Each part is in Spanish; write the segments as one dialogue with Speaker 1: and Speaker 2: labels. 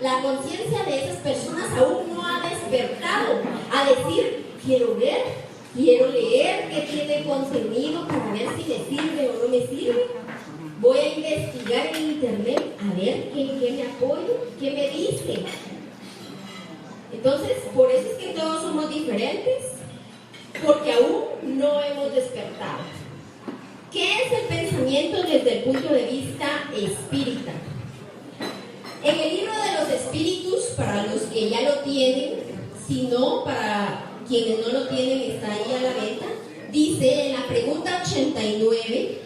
Speaker 1: la conciencia de esas personas aún no ha despertado a decir, quiero ver, quiero leer qué tiene contenido para ver si me sirve o no me sirve. Voy a investigar en internet a ver qué me apoya, qué me dice. Entonces, por eso es que todos somos diferentes, porque aún no hemos despertado. ¿Qué es el pensamiento desde el punto de vista espírita? En el libro de los espíritus, para los que ya lo tienen, si no, para quienes no lo tienen, está ahí a la venta, dice en la pregunta 89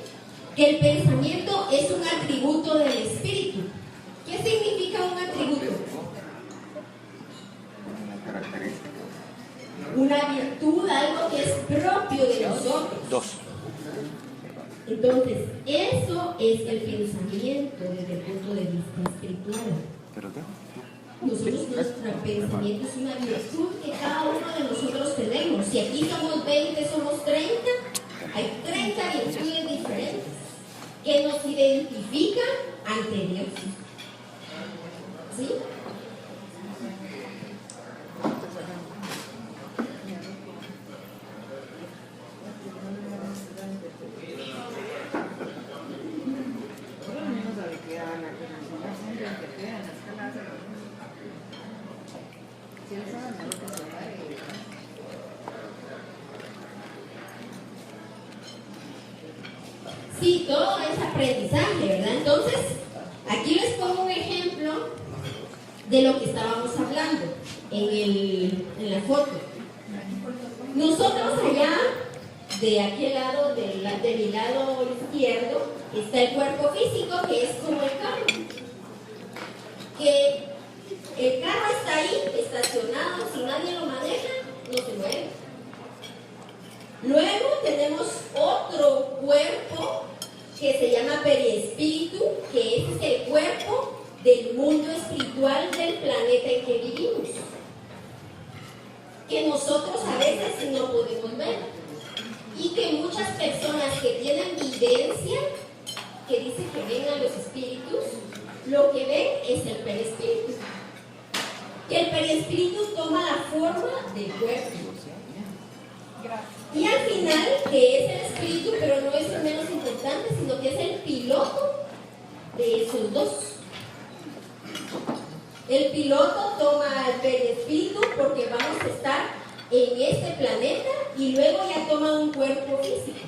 Speaker 1: que el pensamiento es un atributo del espíritu. ¿Qué significa un atributo? Una virtud, algo que es propio de nosotros. Entonces, eso es el pensamiento desde el punto de vista espiritual. Nosotros, nuestro pensamiento es una virtud que cada uno de nosotros tenemos. Si aquí somos 20, somos 30, hay 30 virtudes diferentes que nos identifican ante Dios. ¿Sí? Sí, todo es aprendizaje, ¿verdad? Entonces, aquí les pongo un ejemplo de lo que estábamos hablando en la foto. Nosotros allá, de aquel lado, de mi lado izquierdo, está el cuerpo físico, que es como el carro. Que el carro está ahí, estacionado, si nadie lo maneja, no se mueve. Luego tenemos otro cuerpo que se llama periespíritu, que es el cuerpo del mundo espiritual del planeta en que vivimos, que nosotros a veces no podemos ver, y que muchas personas que tienen vivencia, que dicen que ven a los espíritus, lo que ven es el periespíritu, que el periespíritu toma la forma del cuerpo. Y al final, que es el espíritu, pero no es el menos importante, sino que es el piloto de esos dos. El piloto toma el periespíritu porque vamos a estar en este planeta y luego ya toma un cuerpo físico.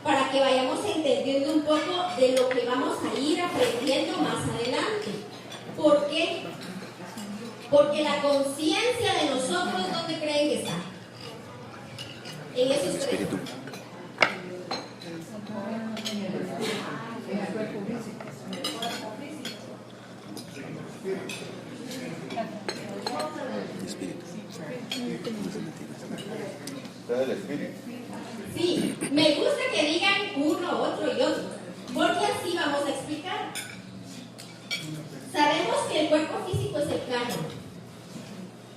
Speaker 1: Para que vayamos entendiendo un poco de lo que vamos a ir aprendiendo más adelante. ¿Por qué? Porque la conciencia de nosotros, ¿dónde creen que está? En esos tres.
Speaker 2: Espíritu.
Speaker 3: Está el espíritu.
Speaker 1: Sí, me gusta que digan uno, otro y otro, porque así vamos a explicar. Sabemos que el cuerpo físico es el carro,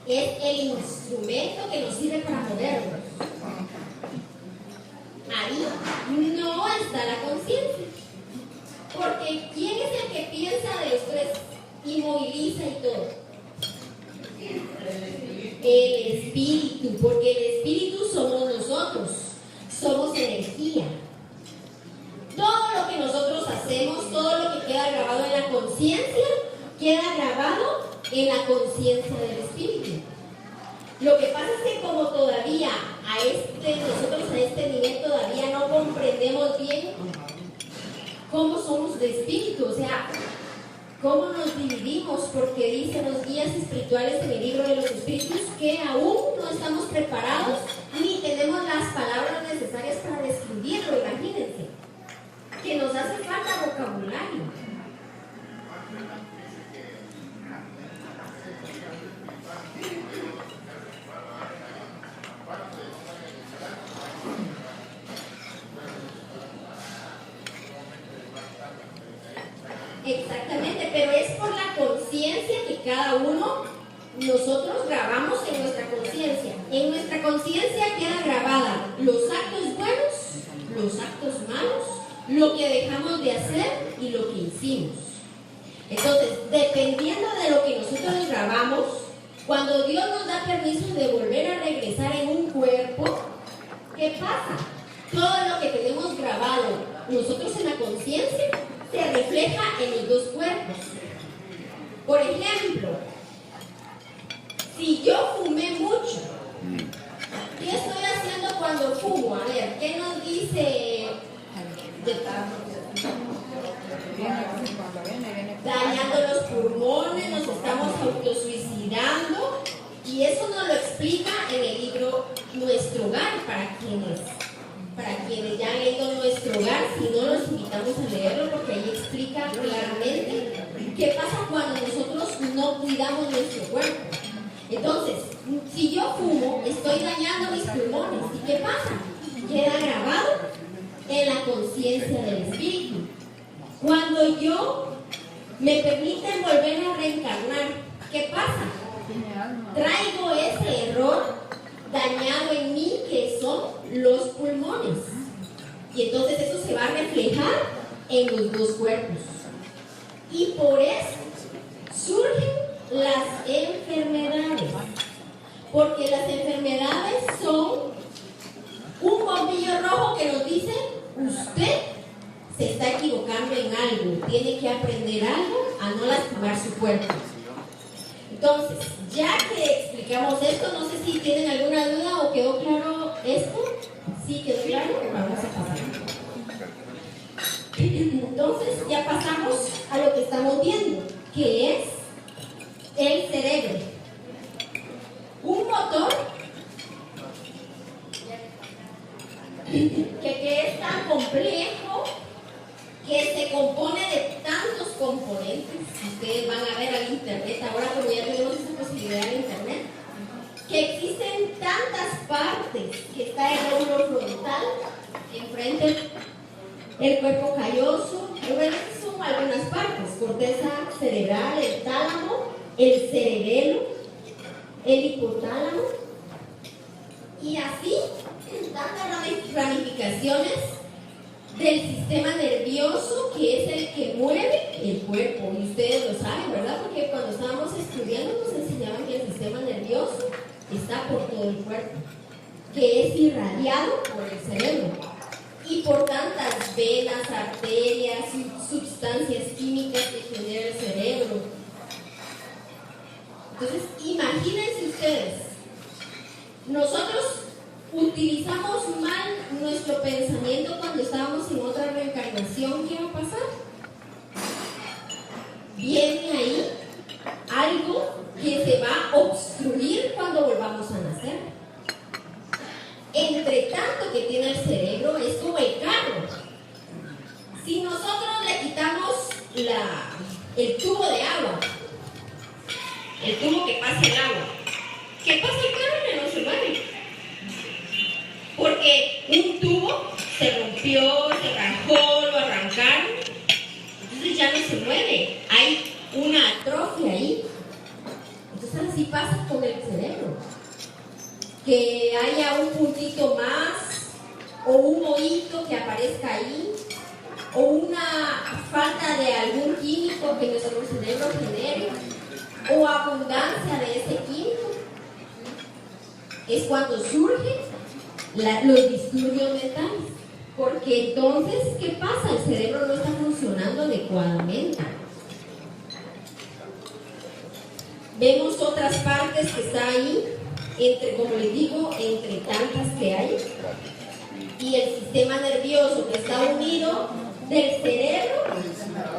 Speaker 1: es el instrumento que nos sirve para movernos. Ahí no está la conciencia, porque ¿quién es el que piensa de los tres y moviliza y todo? El espíritu, porque el espíritu somos nosotros, somos energía. Todo lo que nosotros hacemos, todo lo que queda grabado en la conciencia, queda grabado en la conciencia del espíritu. Lo que pasa es que como todavía nosotros a este nivel todavía no comprendemos bien cómo somos de espíritu, o sea, cómo nos dividimos, porque dicen los guías espirituales en el libro de los espíritus que aún no estamos preparados ni tenemos las palabras necesarias para describirlo. Imagínense que nos hace falta vocabulario. Exactamente, pero es por la conciencia que cada uno nosotros grabamos en nuestra conciencia. En nuestra conciencia queda grabada los actos buenos, los actos malos, lo que dejamos de hacer y lo que hicimos. Entonces, dependiendo de lo que nosotros grabamos, cuando Dios nos da permiso de volver a regresar en un cuerpo, ¿qué pasa? Todo lo que tenemos grabado nosotros en la conciencia se refleja en los dos cuerpos. Por ejemplo, si yo fumé mucho, ¿qué estoy haciendo cuando fumo? A ver, ¿qué nos dice? Dañando los pulmones, nos estamos autosuicidando, y eso nos lo explica en el libro Nuestro Hogar, para quienes ya han leído Nuestro Hogar. Si no, los invitamos a leerlo porque ahí explica claramente qué pasa cuando nosotros no cuidamos nuestro cuerpo. Entonces, si yo fumo, estoy dañando mis pulmones. ¿Y qué pasa? Queda grabado en la conciencia del espíritu. Cuando yo me permiten volver a reencarnar, ¿qué pasa? Traigo ese error dañado en mí, que son los pulmones. Y entonces eso se va a reflejar en los dos cuerpos. Y por eso surgen las enfermedades. Porque las enfermedades son un bombillo rojo que nos dice: usted se está equivocando en algo, tiene que aprender algo a no lastimar su cuerpo. Entonces, ya que explicamos esto, no sé si tienen alguna duda o quedó claro esto. ¿Sí quedó claro? Vamos a pasar. Entonces, ya pasamos a lo que estamos viendo, que es el cerebro. Un motor que es tan complejo, que se compone de tantos componentes. Ustedes van a ver al internet ahora, como ya tenemos esa posibilidad en internet, que existen tantas partes, que está el lóbulo frontal, enfrente el cuerpo calloso, estas son algunas partes: corteza cerebral, el tálamo, el cerebelo, el hipotálamo, y así tantas ramificaciones del sistema nervioso, que es el que mueve el cuerpo. Y ustedes lo saben, ¿verdad? Porque cuando estábamos estudiando nos enseñaban que el sistema nervioso está por todo el cuerpo, que es irradiado por el cerebro y por tantas venas, arterias, sustancias químicas que genera el cerebro. Entonces, imagínense ustedes, nosotros utilizamos mal nuestro pensamiento cuando estábamos en otra reencarnación. ¿Qué va a pasar? Viene ahí algo que se va a obstruir cuando volvamos a nacer. Entre tanto que tiene el cerebro, es como el carro. Si nosotros le quitamos el tubo de agua, el tubo que pasa el agua, ¿qué pasa el carro? Que no se mueve. Porque un tubo se rompió, se rajó, lo arrancaron, entonces ya no se mueve, hay una atrofia ahí. Entonces así pasa con el cerebro, que haya un puntito más, o un hoyito que aparezca ahí, o una falta de algún químico que nuestro cerebro genere, o abundancia de ese químico. Es cuando surgen los disturbios mentales, porque entonces, ¿qué pasa? El cerebro no está funcionando adecuadamente. Vemos otras partes que están ahí, como les digo, entre tantas que hay, y el sistema nervioso que está unido del cerebro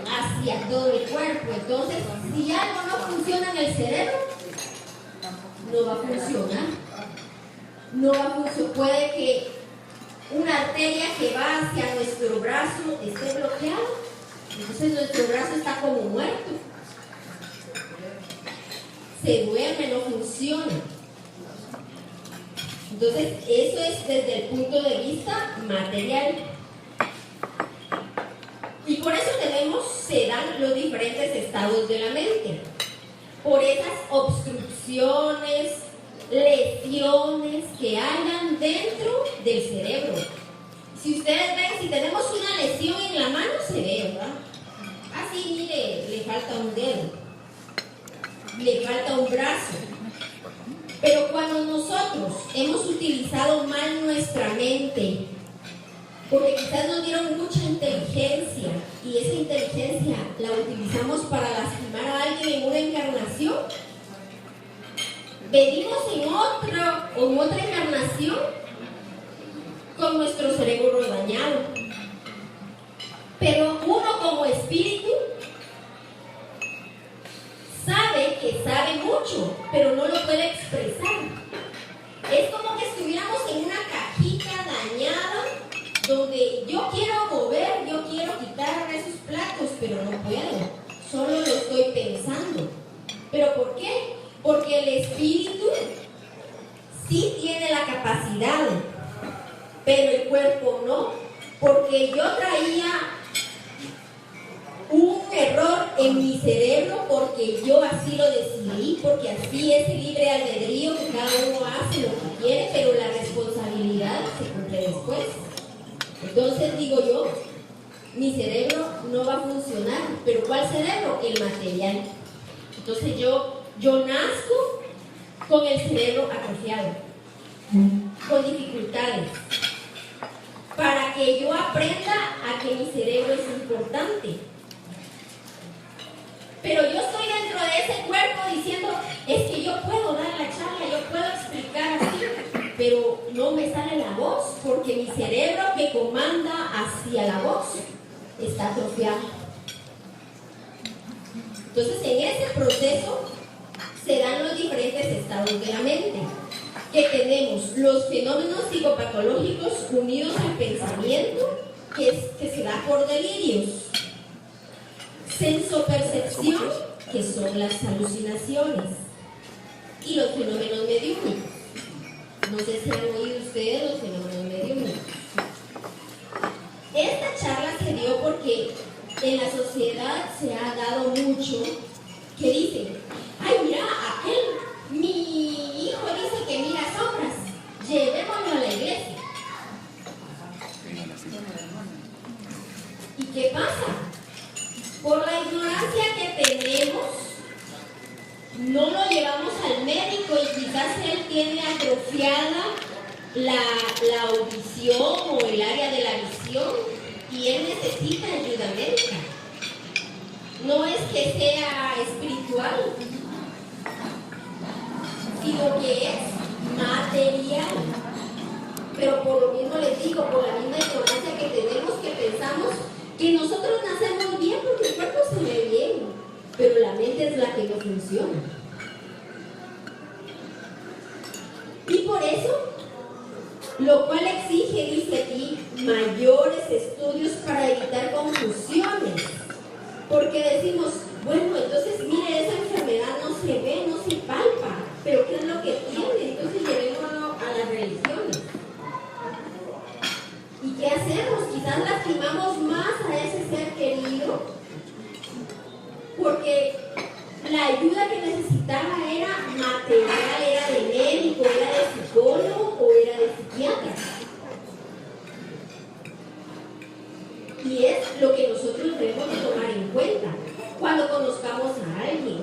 Speaker 1: hacia todo el cuerpo. Entonces, si algo no funciona en el cerebro, no va a funcionar. No va a funcionar. Puede que una arteria que va hacia nuestro brazo esté bloqueada, entonces nuestro brazo está como muerto, se duerme, no funciona. Entonces eso es desde el punto de vista material, y por eso se dan los diferentes estados de la mente, por esas obstrucciones, lesiones que hayan dentro del cerebro. Si ustedes ven, si tenemos una lesión en la mano, se ve, ¿verdad? Así sí, mire, le falta un dedo, le falta un brazo. Pero cuando nosotros hemos utilizado mal nuestra mente, porque quizás nos dieron mucha inteligencia y esa inteligencia la utilizamos para lastimar a alguien en una encarnación, venimos en otra encarnación con nuestro cerebro dañado. Pero uno como espíritu sabe que sabe mucho, pero no lo puede expresar. Es como que estuviéramos en una cajita dañada donde yo quiero mover, yo quiero quitar esos platos, pero no puedo. Solo lo estoy pensando. ¿Pero por qué? Porque el espíritu sí tiene la capacidad, pero el cuerpo no. Porque yo traía un error en mi cerebro porque yo así lo decidí, porque así es el libre albedrío que cada uno hace lo que quiere, pero la responsabilidad se cumple después. Entonces digo yo, mi cerebro no va a funcionar, pero ¿cuál cerebro? El material. Entonces yo nazco con el cerebro atrofiado, con dificultades, para que yo aprenda a que mi cerebro es importante. Pero yo estoy dentro de ese cuerpo diciendo, es que yo puedo dar la charla, yo puedo explicar así, pero no me sale la voz, porque mi cerebro que comanda hacia la voz está atrofiado. Entonces, en ese proceso se dan los diferentes estados de la mente, que tenemos los fenómenos psicopatológicos unidos al pensamiento, que se da por delirios, sensopercepción, que son las alucinaciones, y los fenómenos mediúnicos. No sé si han oído ustedes los fenómenos mediúnicos. Esta charla se dio porque en la sociedad se ha dado mucho que dicen, ay, mira, mi hijo dice que mira sombras, llevémoslo a la iglesia. ¿Y qué pasa? Por la ignorancia que tenemos, no lo llevamos al médico y quizás él tiene atrofiada la audición o el área de la visión y él necesita ayuda médica. No es que sea espiritual, sino que es material. Pero por lo mismo les digo, por la misma ignorancia que tenemos, que pensamos que nosotros nacemos bien porque el cuerpo se ve bien, pero la mente es la que no funciona. Y por eso, lo cual exige, dice aquí, mayores estudios para evitar confusiones. Porque decimos, bueno, entonces mire, esa enfermedad no se ve, no se palpa, pero ¿qué es lo que tiene? Entonces llevémoslo a las religiones. ¿Y qué hacemos? Quizás lastimamos más a ese ser querido porque la ayuda que necesitaba era material, era de médico, era de psicólogo o era de psiquiatra. Y es lo que nosotros debemos de tomar en cuenta cuando conozcamos a alguien.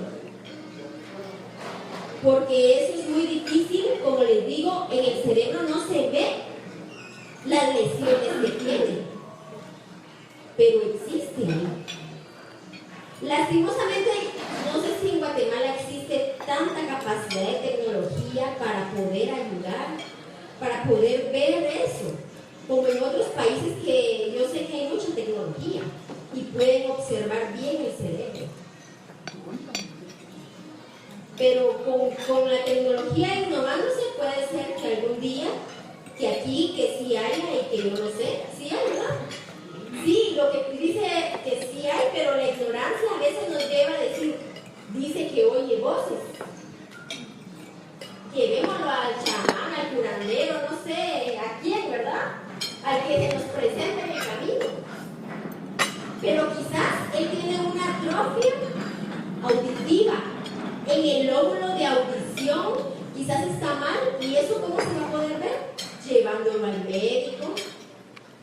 Speaker 1: Porque eso es muy difícil, como les digo, en el cerebro no se ve las lesiones que tiene, pero existen. Lastimosamente, no sé si en Guatemala existe tanta capacidad de tecnología para poder ayudar, para poder ver eso, como en otros países que yo sé que hay mucha tecnología y pueden observar bien el cerebro. Pero con la tecnología innovándose puede ser que algún día, que aquí, que sí haya y que yo no sé, sí hay, ¿verdad? Sí, lo que dice que sí hay, pero la ignorancia a veces nos lleva a decir, dice que oye voces. Llevémoslo al chamán, al curandero, no sé a quién, ¿verdad? Al que se nos presente en el camino. Pero quizás él tiene una atrofia auditiva. En el lóbulo de audición quizás está mal, y eso ¿cómo se va a poder ver? Llevándolo al médico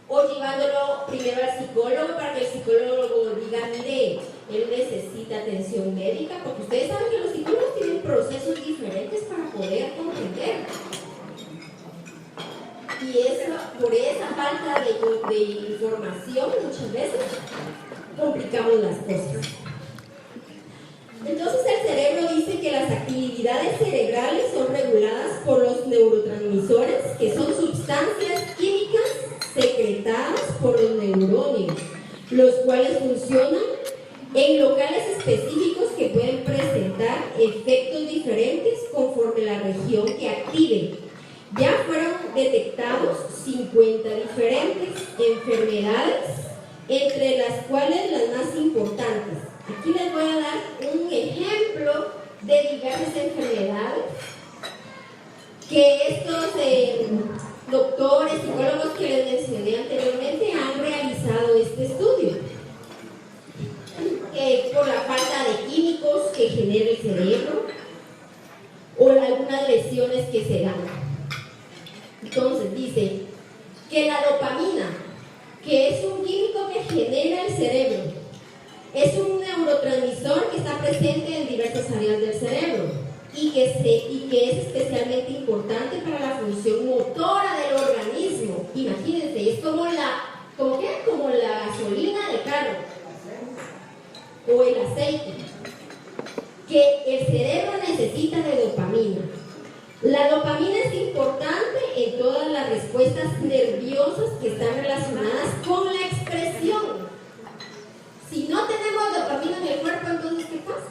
Speaker 1: o llevándolo primero al psicólogo para que el psicólogo diga, mire, él necesita atención médica, porque ustedes saben que los psicólogos tienen procesos diferentes para poder comprender. Y por esa falta de información muchas veces complicamos las cosas. Entonces el cerebro dice que las actividades cerebrales son reguladas por los neurotransmisores, que son sustancias químicas secretadas por los neurones, los cuales funcionan en locales específicos que pueden presentar efectos diferentes conforme la región que activen. Ya fueron detectados 50 diferentes enfermedades, entre las cuales las más importantes. Aquí les voy a dar un ejemplo de diversas enfermedades que estos doctores, psicólogos que les mencioné anteriormente han realizado este estudio. Por la falta de químicos que genera el cerebro o algunas lesiones que se dan. Entonces dice que la dopamina, que es un químico que genera el cerebro, es un neurotransmisor que está presente en diversas áreas del cerebro y que es especialmente importante para la función motora del organismo. Imagínense, es como la gasolina del carro o el aceite, que el cerebro necesita de dopamina. La dopamina es importante en todas las respuestas nerviosas que están relacionadas con la expresión. Si no tenemos dopamina en el cuerpo, entonces ¿qué pasa?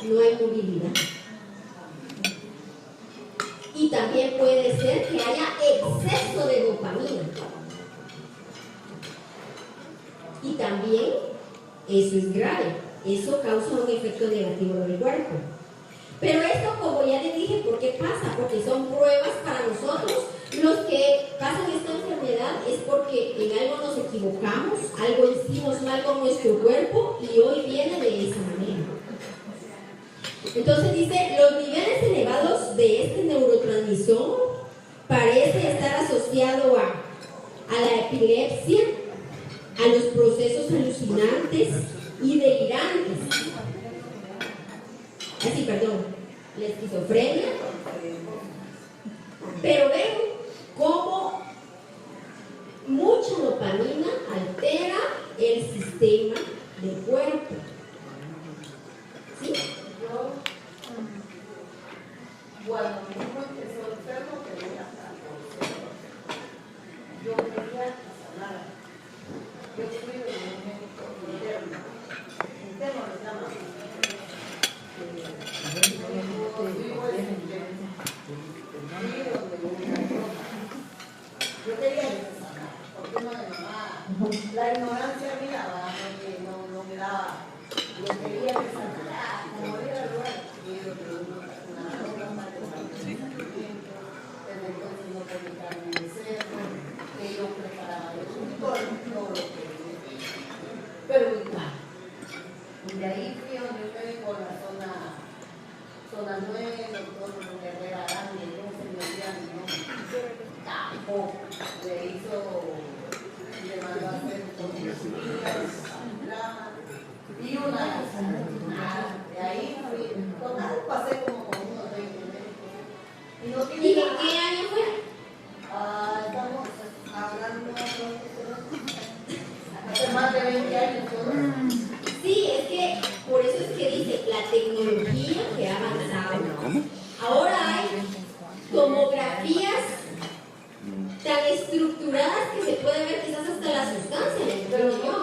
Speaker 1: No hay movilidad. Y también puede ser que haya exceso de dopamina. Y también eso es grave, eso causa un efecto negativo en el cuerpo. Pero esto, como ya les dije, ¿por qué pasa? Porque son pruebas para nosotros. Los que pasan esta enfermedad es porque en algo nos equivocamos, algo hicimos mal con nuestro cuerpo y hoy viene de esa manera. Entonces dice, los niveles elevados de este neurotransmisor parece estar asociado a la epilepsia, a los procesos alucinantes y delirantes. La esquizofrenia. Pero ven cómo mucha dopamina altera el sistema del cuerpo. ¿Sí?
Speaker 2: Cuando mi hijo empezó enfermo, tenía 14. Yo quería que sanara. Yo fui de un médico interno. Interno le llaman. Yo quería que se sanara. Porque no de mamá. La ignorancia mía, no me daba. Yo quería que sanara. Como era el lugar, yo pregunto. Que yo preparaba todo lo que pero igual. Y de ahí fui a donde estoy por la zona 9, doctor Herrera Grande, no se me olvida mi nombre. Tampoco. Le mandó a hacer y una de ahí fui. Total, pasé como con unos 20 médicos.
Speaker 1: ¿Y de qué año fue?
Speaker 2: Estamos hablando hace más de 20 años.
Speaker 1: Sí, es que por eso es que dice la tecnología que ha avanzado. Ahora hay tomografías tan estructuradas que se puede ver quizás hasta la sustancia en el riñón.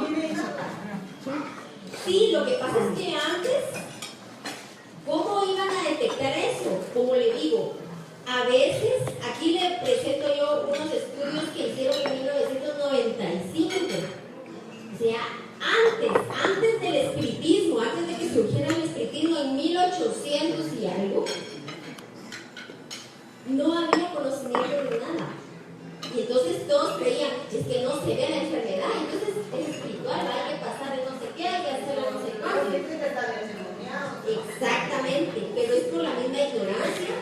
Speaker 1: Sí, lo que pasa es que antes, ¿cómo iban a detectar eso? Como le digo, a veces, aquí le presento yo unos estudios que hicieron en 1995. O sea, antes del espiritismo, antes de que surgiera el espiritismo en 1800 y algo, no había conocimiento de nada. Y entonces todos creían, es que no se ve la enfermedad, entonces es espiritual, hay que pasar de no sé qué, hay que hacerlo no sé cuánto. Exactamente, pero es por la misma ignorancia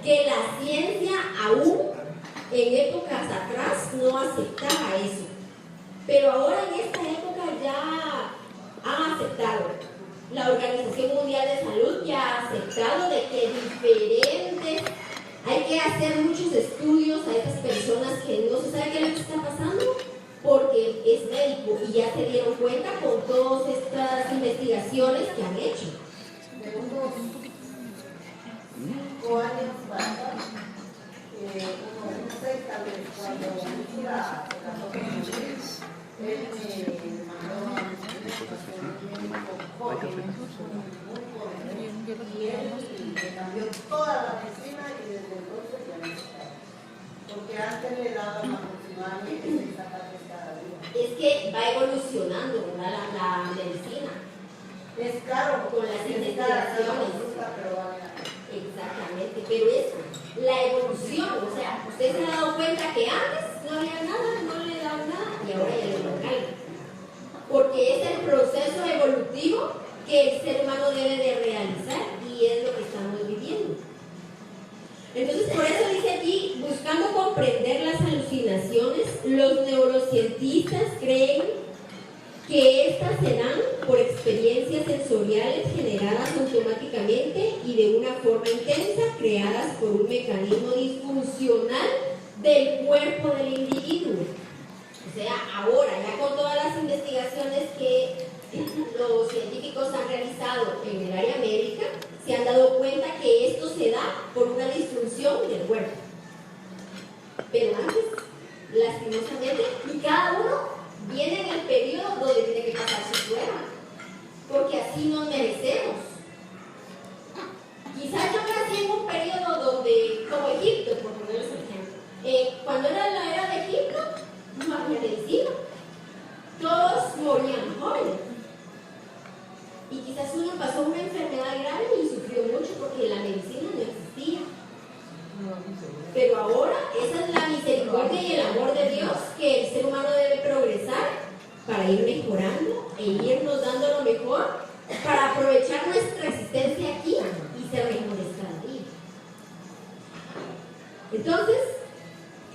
Speaker 1: que la ciencia aún en épocas atrás no aceptaba eso. Pero ahora en esta época ya han aceptado. La Organización Mundial de Salud ya ha aceptado de que hay que hacer muchos estudios a estas personas que no se sabe qué les está pasando porque es médico y ya se dieron cuenta con todas estas investigaciones que han hecho.
Speaker 2: De unos 5 años para acá, unos 6 tal vez, cuando hice la él me mandó a un médico joven, muy joven, y él me cambió toda la medicina y desde entonces ya no está. Porque antes le daban aproximadamente 6 ataques cada día.
Speaker 1: Es que va evolucionando, ¿verdad? La medicina.
Speaker 2: Es caro
Speaker 1: con las investigaciones.
Speaker 2: Pero vale la pena.
Speaker 1: Exactamente, pero es la evolución, o sea, usted se ha dado cuenta que antes no había nada, no le daban nada y ahora ya le dan. Porque es el proceso evolutivo que el ser humano debe de realizar y es lo que estamos viviendo. Entonces, por eso dice aquí, buscando comprender las alucinaciones, los neurocientistas creen que estas se dan por experiencias sensoriales generadas automáticamente y de una forma intensa, creadas por un mecanismo disfuncional del cuerpo del individuo. O sea, ahora, ya con todas las investigaciones que los científicos han realizado en el área médica, se han dado cuenta que esto se da por una disfunción del cuerpo. Pero antes, lastimosamente, y cada uno viene en el periodo donde tiene que pasar su prueba, porque así nos merecemos. Quizás yo nací en un periodo donde, como Egipto, por ponerles un ejemplo, cuando era la era de Egipto, no había medicina, todos morían jóvenes. Y quizás uno pasó una enfermedad grave y sufrió mucho porque la medicina no existía. Pero ahora esa es la misericordia y el amor de Dios que el ser humano debe progresar para ir mejorando e irnos dando lo mejor para aprovechar nuestra existencia aquí y ser mejores cada día. Entonces,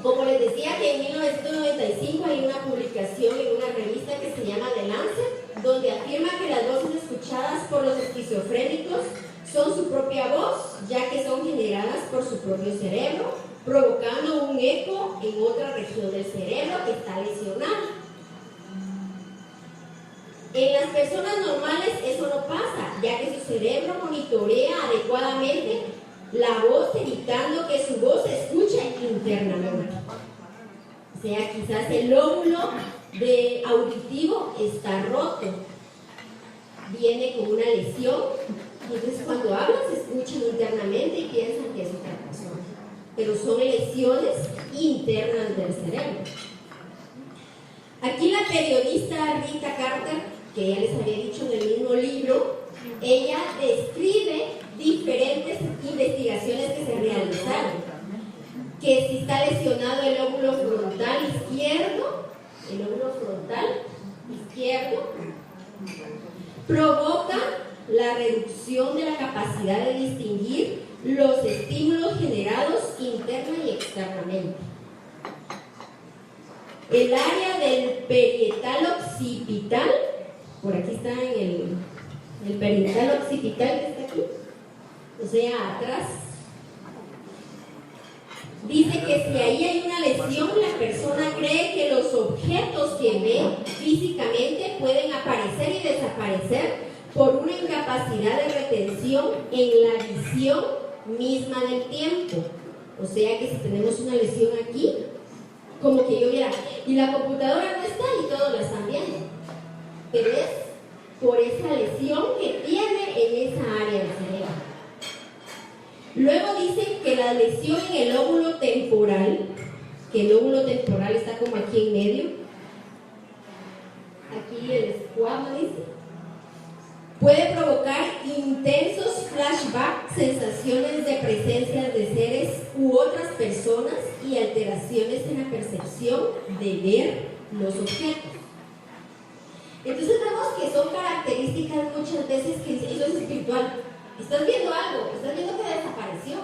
Speaker 1: como les decía que en 1995 hay una publicación en una revista que se llama The Lancet, donde afirma que las voces escuchadas por los esquizofrénicos son su propia voz, ya que son generadas por su propio cerebro, provocando un eco en otra región del cerebro que está lesionada. En las personas normales eso no pasa, ya que su cerebro monitorea adecuadamente la voz, evitando que su voz se escuche internamente. O sea, quizás el lóbulo auditivo está roto, viene con una lesión, y entonces cuando hablan se escuchan internamente y piensan que es otra persona, pero son lesiones internas del cerebro. Aquí la periodista Rita Carter, que ya les había dicho en el mismo libro, ella describe diferentes investigaciones que se realizaron, que si está lesionado el lóbulo frontal izquierdo, provoca la reducción de la capacidad de distinguir los estímulos generados interna y externamente. El área del parietal occipital, por aquí está en el parietal occipital que está aquí, o sea, atrás. Dice que si ahí hay una lesión, la persona cree que los objetos que ve físicamente pueden aparecer y desaparecer por una incapacidad de retención en la visión misma del tiempo. O sea que si tenemos una lesión aquí, como que yo viera, y la computadora no está y todos la están viendo, pero es por esa lesión que tiene en esa área del cerebro. Luego dice que la lesión en el lóbulo temporal, que el lóbulo temporal está como aquí en medio, aquí el escuamo dice, puede provocar intensos flashbacks, sensaciones de presencia de seres u otras personas y alteraciones en la percepción de ver los objetos. Entonces vemos que son características muchas veces que eso es espiritual. Estás viendo algo, estás viendo que desapareció,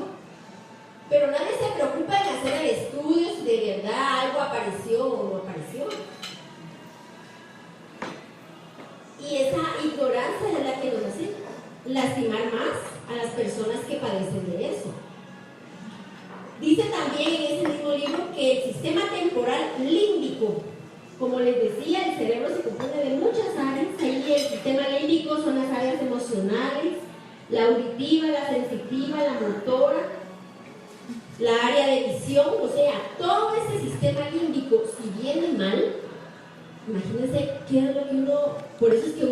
Speaker 1: pero nadie se preocupa en hacer el estudio si de verdad algo apareció o no apareció. Y esa ignorancia lastimar más a las personas que padecen de eso. Dice también en ese mismo libro que el sistema temporal límbico, como les decía, el cerebro se compone de muchas áreas. Ahí el sistema límbico son las áreas emocionales, la auditiva, la sensitiva, la motora, la área de visión. O sea, todo ese sistema límbico, si viene mal, imagínense qué es lo que uno, por eso es que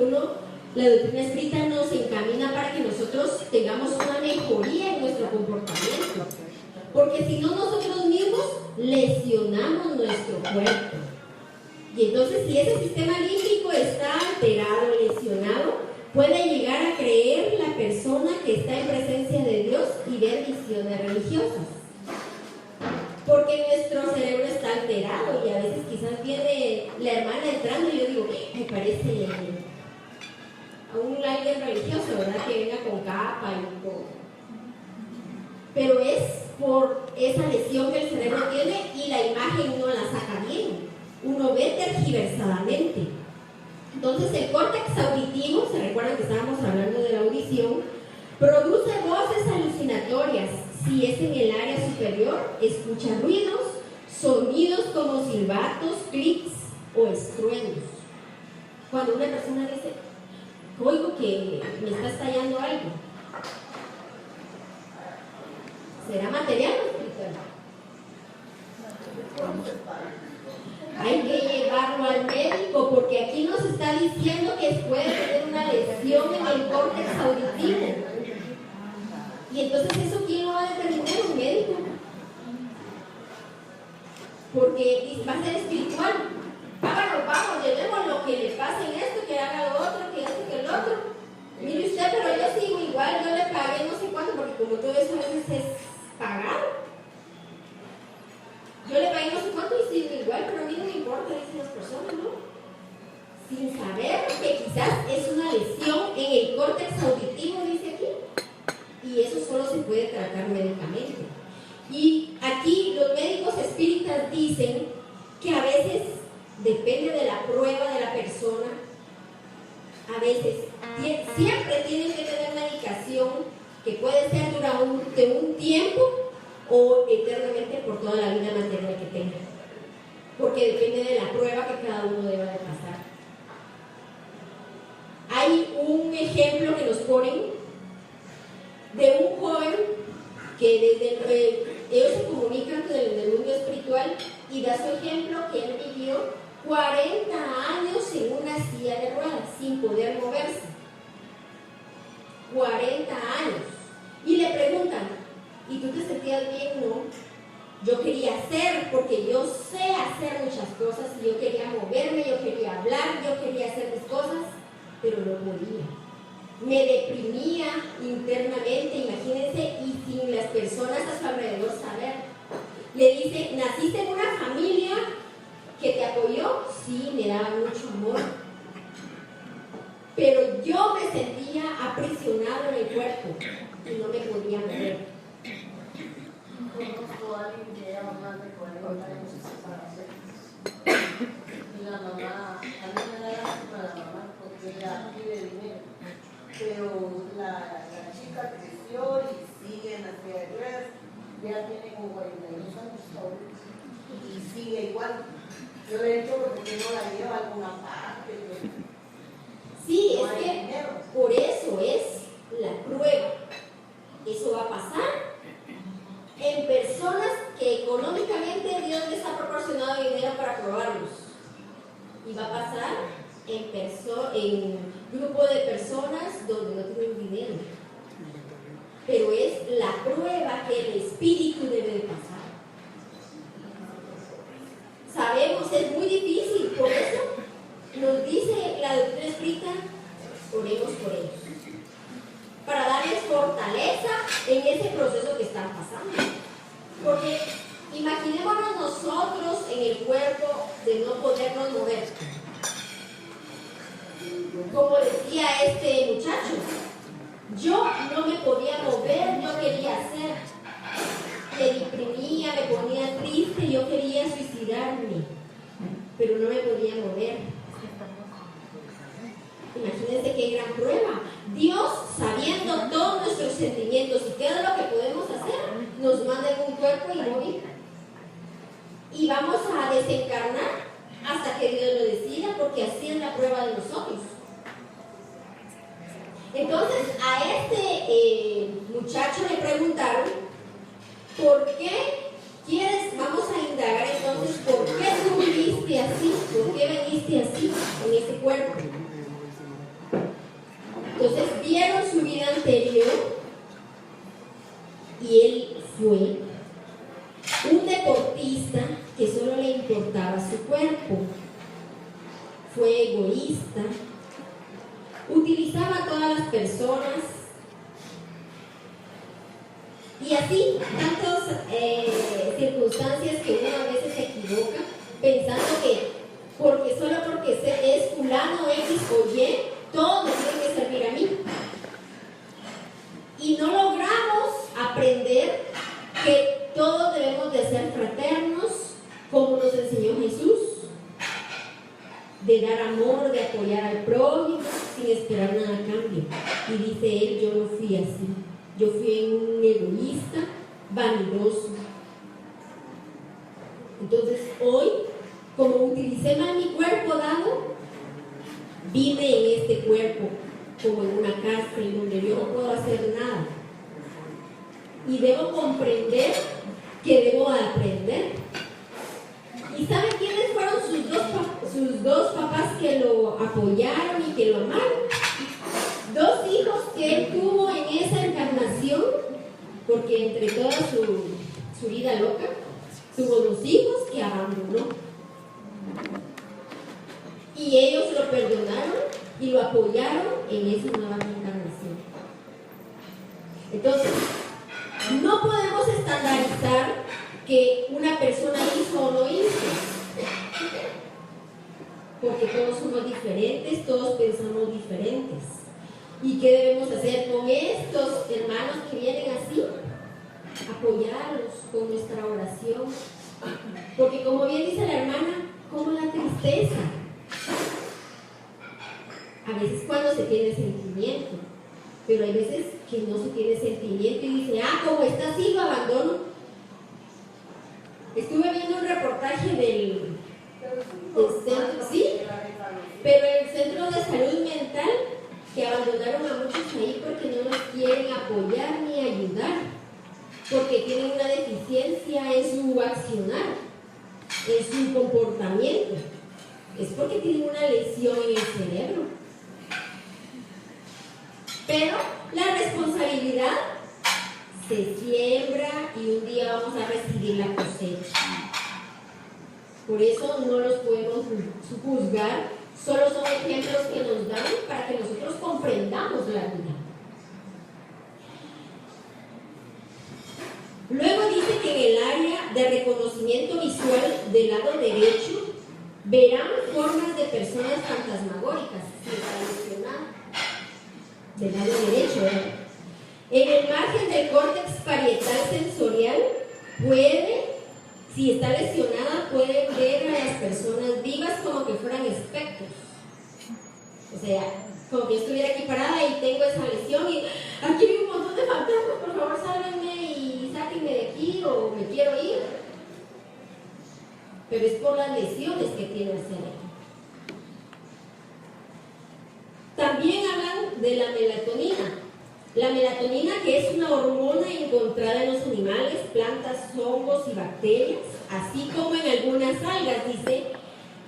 Speaker 1: la doctrina espírita nos encamina para que nosotros tengamos una mejoría en nuestro comportamiento. Porque si no, nosotros mismos lesionamos nuestro cuerpo. Y entonces, si ese sistema límbico está alterado, lesionado, puede llegar a creer la persona que está en presencia de Dios y ver visiones religiosas. Porque nuestro cerebro está alterado y a veces quizás viene la hermana entrando y yo digo, me parece a un alguien religioso, ¿verdad? Que venga con capa y todo. Pero es por esa lesión que el cerebro tiene y la imagen no la saca bien. Uno ve tergiversadamente. Entonces el córtex auditivo, se recuerdan que estábamos hablando de la audición, produce voces alucinatorias. Si es en el área superior, escucha ruidos, sonidos como silbatos, clics o estruendos. Cuando una persona dice, oigo que me está estallando algo, ¿será material o espiritual? Hay que llevarlo al médico porque aquí nos está diciendo que puede tener una lesión en el córtex auditivo. Y entonces, ¿eso quién lo va a determinar? Un médico. Porque va a ser espiritual. Vamos, llevemos lo que le pase en esto, que haga lo otro, que esto, que el otro. Mire usted, pero yo sigo igual, yo le pagué no sé cuánto, porque como todo eso a veces es pagar. Yo le pagué no sé cuánto y sigo igual, pero a mí no me importa, dicen las personas, ¿no? Sin saber que quizás es una lesión en el córtex auditivo, dice aquí. Y eso solo se puede tratar médicamente. Y aquí los médicos espíritas dicen que a veces depende de la prueba de la persona, a veces siempre tienen que tener medicación que puede ser durante un tiempo o eternamente por toda la vida material que tenga, porque depende de la prueba que cada uno deba de pasar. Hay un ejemplo que nos ponen de un joven que ellos se comunican con el mundo espiritual y da su ejemplo que él vivió 40 años en una silla de ruedas sin poder moverse. 40 años. Y le preguntan, ¿y tú te sentías bien? No. Yo quería hacer, porque yo sé hacer muchas cosas y yo quería moverme, yo quería hablar, yo quería hacer mis cosas, pero no podía. Me deprimía internamente, imagínense, y sin las personas a su alrededor saber. Le dice, ¿naciste en una familia que te apoyó? Sí, me daba mucho amor. Pero yo me sentía aprisionado en el cuerpo y no me podía mover.
Speaker 2: Conozco a alguien que lleva más de 40 años de separación. Y la mamá, a mí me da lástima la mamá porque ella pide dinero. Pero la chica creció y sigue en la silla de ruedas, ya tiene como 42 años ahora y sigue igual. Yo le he dicho porque no la lleva a alguna parte.
Speaker 1: Sí,
Speaker 2: no
Speaker 1: es
Speaker 2: hay
Speaker 1: que
Speaker 2: dinero.
Speaker 1: por eso es la prueba. Eso va a pasar en personas que económicamente Dios les ha proporcionado dinero para probarlos. Y va a pasar en grupo de personas donde no tienen dinero. Pero es la prueba que el espíritu debe de pasar. Sabemos, es muy difícil, por eso nos dice la doctrina espírita, oremos por ellos, para darles fortaleza en ese proceso que están pasando. Porque imaginémonos nosotros en el cuerpo de no podernos mover. Como decía este muchacho, yo no me podía mover, yo quería hacer, me deprimía, me ponía triste, yo quería suicidarme, pero no me podía mover. Imagínense qué gran prueba. Dios, sabiendo nuestros sentimientos y qué es lo que podemos hacer, nos mandan un cuerpo inmóvil y vamos a desencarnar hasta que Dios lo decida, porque así es la prueba de nosotros. Entonces a este muchacho le preguntaron, ¿por qué quieres? Vamos a indagar entonces, ¿por qué tú viviste así? ¿Por qué veniste así en este cuerpo? Entonces vieron su vida anterior y él fue un deportista que solo le importaba su cuerpo. Fue egoísta, utilizaba a todas las personas y así tantas circunstancias que uno a veces se equivoca pensando que solo porque es fulano X o Y, todo me tiene que servir a mí. Y no logramos aprender que todos debemos de ser fraternos, como nos enseñó Jesús, de dar amor, de apoyar al prójimo sin esperar nada a cambio. Y dice él, yo no fui así, yo fui un egoísta, vanidoso. Entonces hoy, como utilicé mal mi cuerpo dado, vine en este cuerpo como en una cárcel donde yo no puedo hacer nada. Y debo comprender que debo aprender. ¿Y sabe quiénes fueron sus dos papás que lo apoyaron y que lo amaron? Dos hijos que él tuvo en esa encarnación, porque entre toda su vida loca, tuvo dos hijos que abandonó. Y ellos lo perdonaron y lo apoyaron en esa nueva encarnación. Entonces, no podemos estandarizar que una persona hizo o no hizo, porque todos somos diferentes, todos pensamos diferentes. ¿Y qué debemos hacer con estos hermanos que vienen así? Apoyarlos con nuestra oración, porque como bien dice la hermana, como la tristeza, a veces cuando se tiene sentimiento, pero hay veces que no se tiene sentimiento y dice, como está así lo abandono. Estuve viendo un reportaje del centro, sí, pero el centro de salud mental, que abandonaron a muchos ahí porque no los quieren apoyar ni ayudar, porque tienen una deficiencia en su accionar, en su comportamiento. Es porque tienen una lesión en el cerebro. Pero la responsabilidad se siembra y un día vamos a recibir la cosecha. Por eso no los podemos juzgar, solo son ejemplos que nos dan para que nosotros comprendamos la vida. Luego dice que en el área de reconocimiento visual del lado derecho verán formas de personas fantasmagóricas, si está mencionado, del lado derecho, ¿verdad? En el margen del córtex parietal sensorial si está lesionada, puede ver a las personas vivas como que fueran espectros. O sea, como que yo estuviera aquí parada y tengo esa lesión y aquí hay un montón de fantasmas, por favor sálvenme y sáquenme de aquí o me quiero ir. Pero es por las lesiones que tiene el cerebro. También hablan de la melatonina. La melatonina, que es una hormona encontrada en los animales, plantas, hongos y bacterias, así como en algunas algas, dice,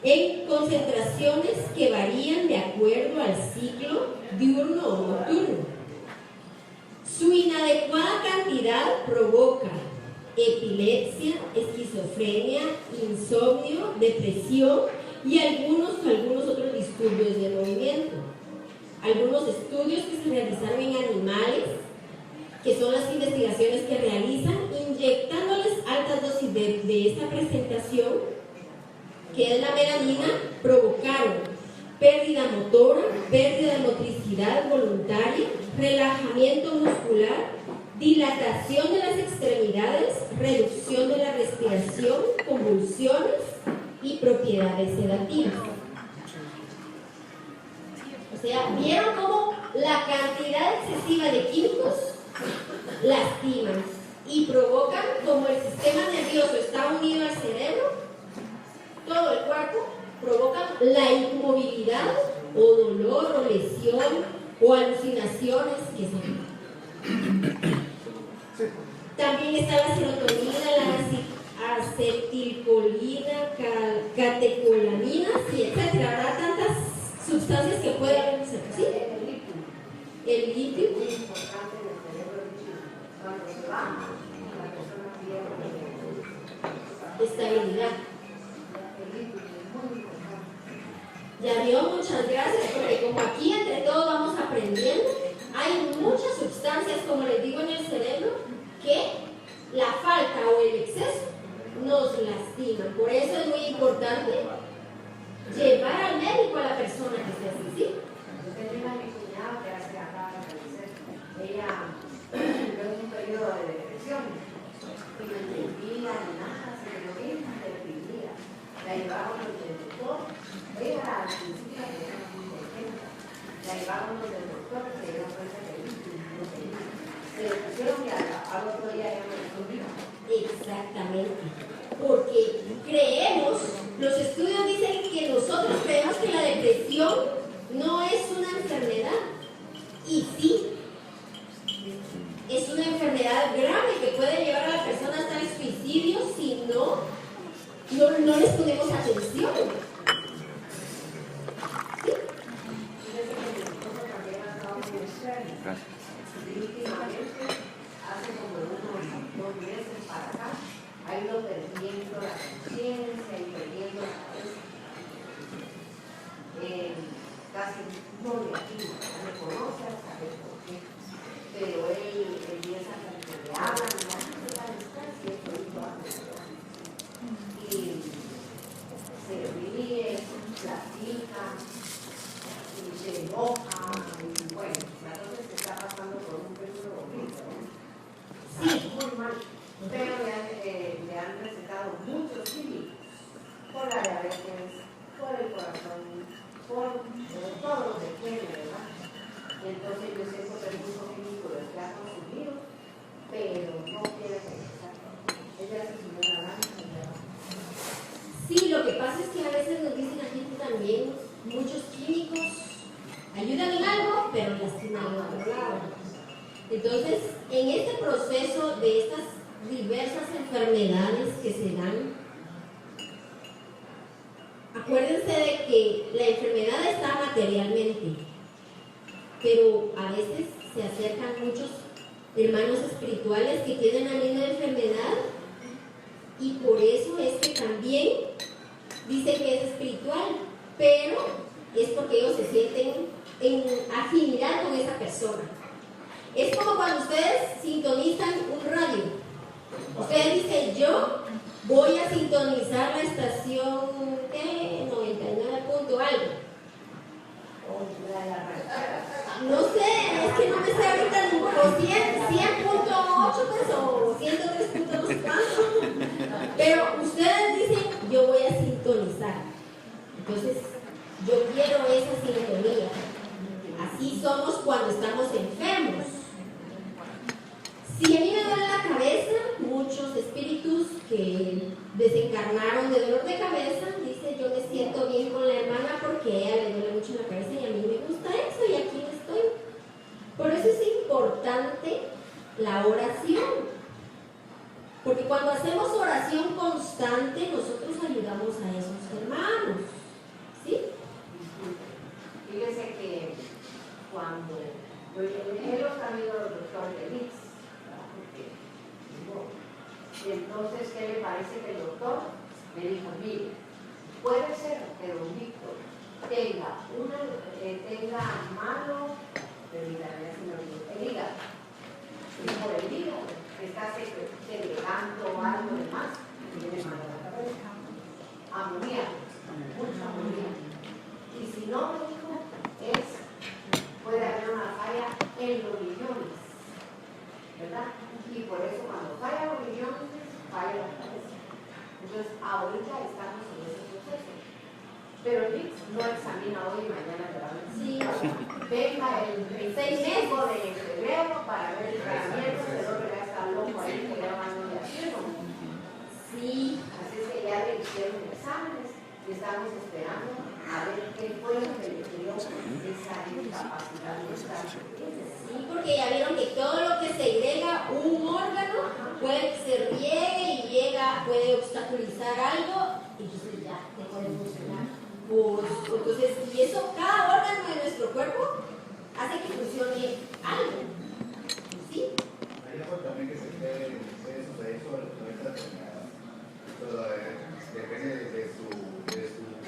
Speaker 1: en concentraciones que varían de acuerdo al ciclo diurno o nocturno. Su inadecuada cantidad provoca epilepsia, esquizofrenia, insomnio, depresión y algunos otros disturbios de movimiento. Algunos estudios que se realizaron en animales, que son las investigaciones que realizan, inyectándoles altas dosis de esta presentación, que es la melanina, provocaron pérdida motora, pérdida de motricidad voluntaria, relajamiento muscular, dilatación de las extremidades, reducción de la respiración, convulsiones y propiedades sedativas. O sea, ¿vieron cómo la cantidad excesiva de químicos lastiman y provocan, como el sistema nervioso está unido al cerebro, todo el cuerpo, provocan la inmovilidad o dolor o lesión o alucinaciones que son. También está la serotonina, la acetilcolina, catecolaminas y etcétera. Habrá tantas sustancias que puede haber en el cerebro. ¿Sí? El litio.
Speaker 2: Muy importante en el cerebro del chico. Cuando se va, la persona pierde
Speaker 1: Estabilidad.
Speaker 2: el litio, es muy importante.
Speaker 1: Ya vio, muchas gracias, porque como aquí entre todos vamos aprendiendo, hay muchas sustancias, como les digo, en el cerebro, que la falta o el exceso nos lastima. Por eso es muy importante llevar al médico a la persona que esté así, ¿sí?
Speaker 2: Yo tenía a mi cuñada que hace acá en el centro. Ella en un periodo de depresión y no entendía ni nada, se lo mismo, deprimida. La llevábamos del doctor, ella al principio era muy contenta. La llevábamos del doctor, se dieron cuenta que no tenía. Se le pusieron y al otro día ya no le subía.
Speaker 1: Exactamente. Porque creemos, los estudios dicen que nosotros creemos que la depresión no es una enfermedad. Y sí, es una enfermedad grave que puede llevar a la persona hasta el suicidio si no les ponemos atención. ¿Sí?
Speaker 2: Fíjese que mi esposo también ha estado muy enfermo. Y últimamente, hace como unos 2 meses para acá, ha ido perdiendo la conciencia y perdiendo la cabeza. Casi no le atina, no le conoce a saber por qué. Pero él empieza a que le hablan, y hace la distancia, y esto y lo hace. Y se ríe, platica, y se enoja, y bueno, entonces se está pasando por un periodo horrible, ¿no? Sí, muy mal. Pero le han recetado muchos químicos por la diabetes, por el corazón, por todo lo que tiene, ¿verdad? Y entonces yo sé que el uso químico lo que ha consumido, pero no quiere regresar. Ella se subió a la lanza y ya va.
Speaker 1: Sí, lo que pasa es que a veces nos dicen aquí que también muchos químicos ayudan en algo, pero lastiman en otro lado. Entonces, en este proceso de estas diversas enfermedades que se dan, acuérdense de que la enfermedad está materialmente, pero a veces se acercan muchos hermanos espirituales que tienen la misma enfermedad y por eso es que también dicen que es espiritual, pero es porque ellos se sienten en afinidad con esa persona. Es como cuando ustedes sintonizan un radio. Ustedes dicen, yo voy a sintonizar la estación 99 punto algo. No sé, es que no me sé ahorita el número, 100.8 pues, o 103. No sé cuánto. Pero ustedes dicen, yo voy a sintonizar. Entonces, yo quiero esa sintonía. Así somos cuando estamos enfermos. Si a mí me duele la cabeza, muchos espíritus que desencarnaron de dolor de cabeza dicen, yo me siento bien con la hermana porque a ella le duele mucho la cabeza y a mí me gusta eso y aquí estoy. Por eso es importante la oración. Porque cuando hacemos oración constante, nosotros ayudamos a esos hermanos. ¿Sí?
Speaker 2: Fíjese que cuando él los ha ido al doctor de Mix, y entonces, ¿qué le parece que el doctor me dijo? Mire, puede ser que don Víctor tenga malo el hígado, y por el hígado está segregando algo de más y tiene malo la cabeza. Amoníaco, mucha amoníaco. Y si no, me dijo, puede haber una falla en los riñones, ¿verdad? Y por eso cuando falla los riñones, falla la cabeza. Entonces, ahorita estamos en ese proceso. Pero el VIX no examina hoy y mañana te va a ver.
Speaker 1: Sí.
Speaker 2: Venga el 25 de febrero para ver el tratamiento de los
Speaker 1: Sí, porque ya vieron que todo lo que segrega un órgano puede que se riegue y puede obstaculizar algo y entonces ya no puede funcionar. Pues, entonces, y eso, cada órgano de nuestro cuerpo hace que funcione algo. ¿Sí?
Speaker 4: Hay algo también que se puede suceder sobre esta enfermedad. Depende de su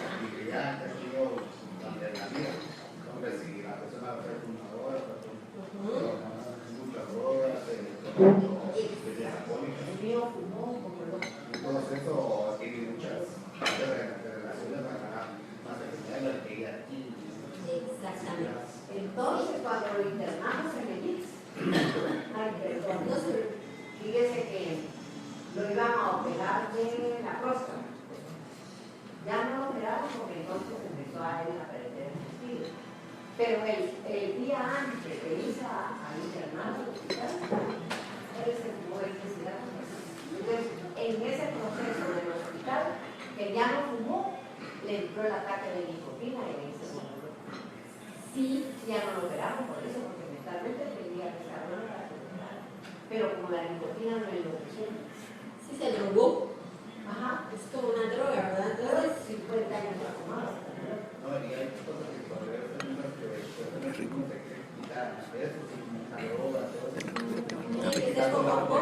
Speaker 4: actividad que ha sido durante la vida. Hombre, si la persona va a ser fumadora, muchas drogas, bebidas alcohólicas. Entonces eso tiene muchas relaciones más enfermedades que ella tiene.
Speaker 1: Exactamente.
Speaker 2: Entonces, cuando lo internamos en el IMSS, fíjese que lo iban a operar de la próstata. Ya no lo operaron porque entonces empezó a él a perder el sentido. Pero el día antes de irse a internar al hospital, él se fumó electricidad. Entonces, en ese proceso del hospital, que ya no fumó, le entró el ataque de nicotina y ahí se murió. Sí, ya no lo operaron por eso, porque mentalmente tenía que estar bueno para que lo operaran. Pero como la nicotina no enloqueció.
Speaker 1: Sí, se drogó.
Speaker 2: Ajá.
Speaker 1: Es como una droga, ¿verdad? Entonces,
Speaker 2: 50 años la fumaba.
Speaker 4: No, y hay cosas que cuando eres niño que rico te quieren quitar eso, sin mucha droga, todo eso.
Speaker 1: tiene que ser poco a poco.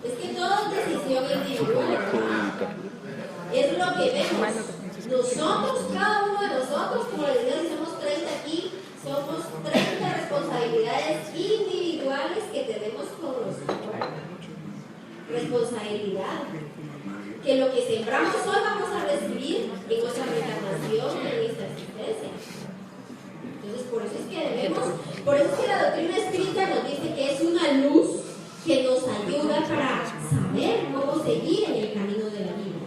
Speaker 1: Es que todo es decisión individual. Es lo que vemos. Nosotros, cada uno de nosotros, como les digo, si somos 30 aquí, somos 30 responsabilidades individuales que tenemos con nuestro cuerpo. Responsabilidad. Que lo que sembramos hoy vamos a recibir en nuestra reencarnación, en nuestra existencia. Entonces, por eso es que la doctrina espírita nos dice que es una luz que nos ayuda para saber cómo seguir en el camino de la vida.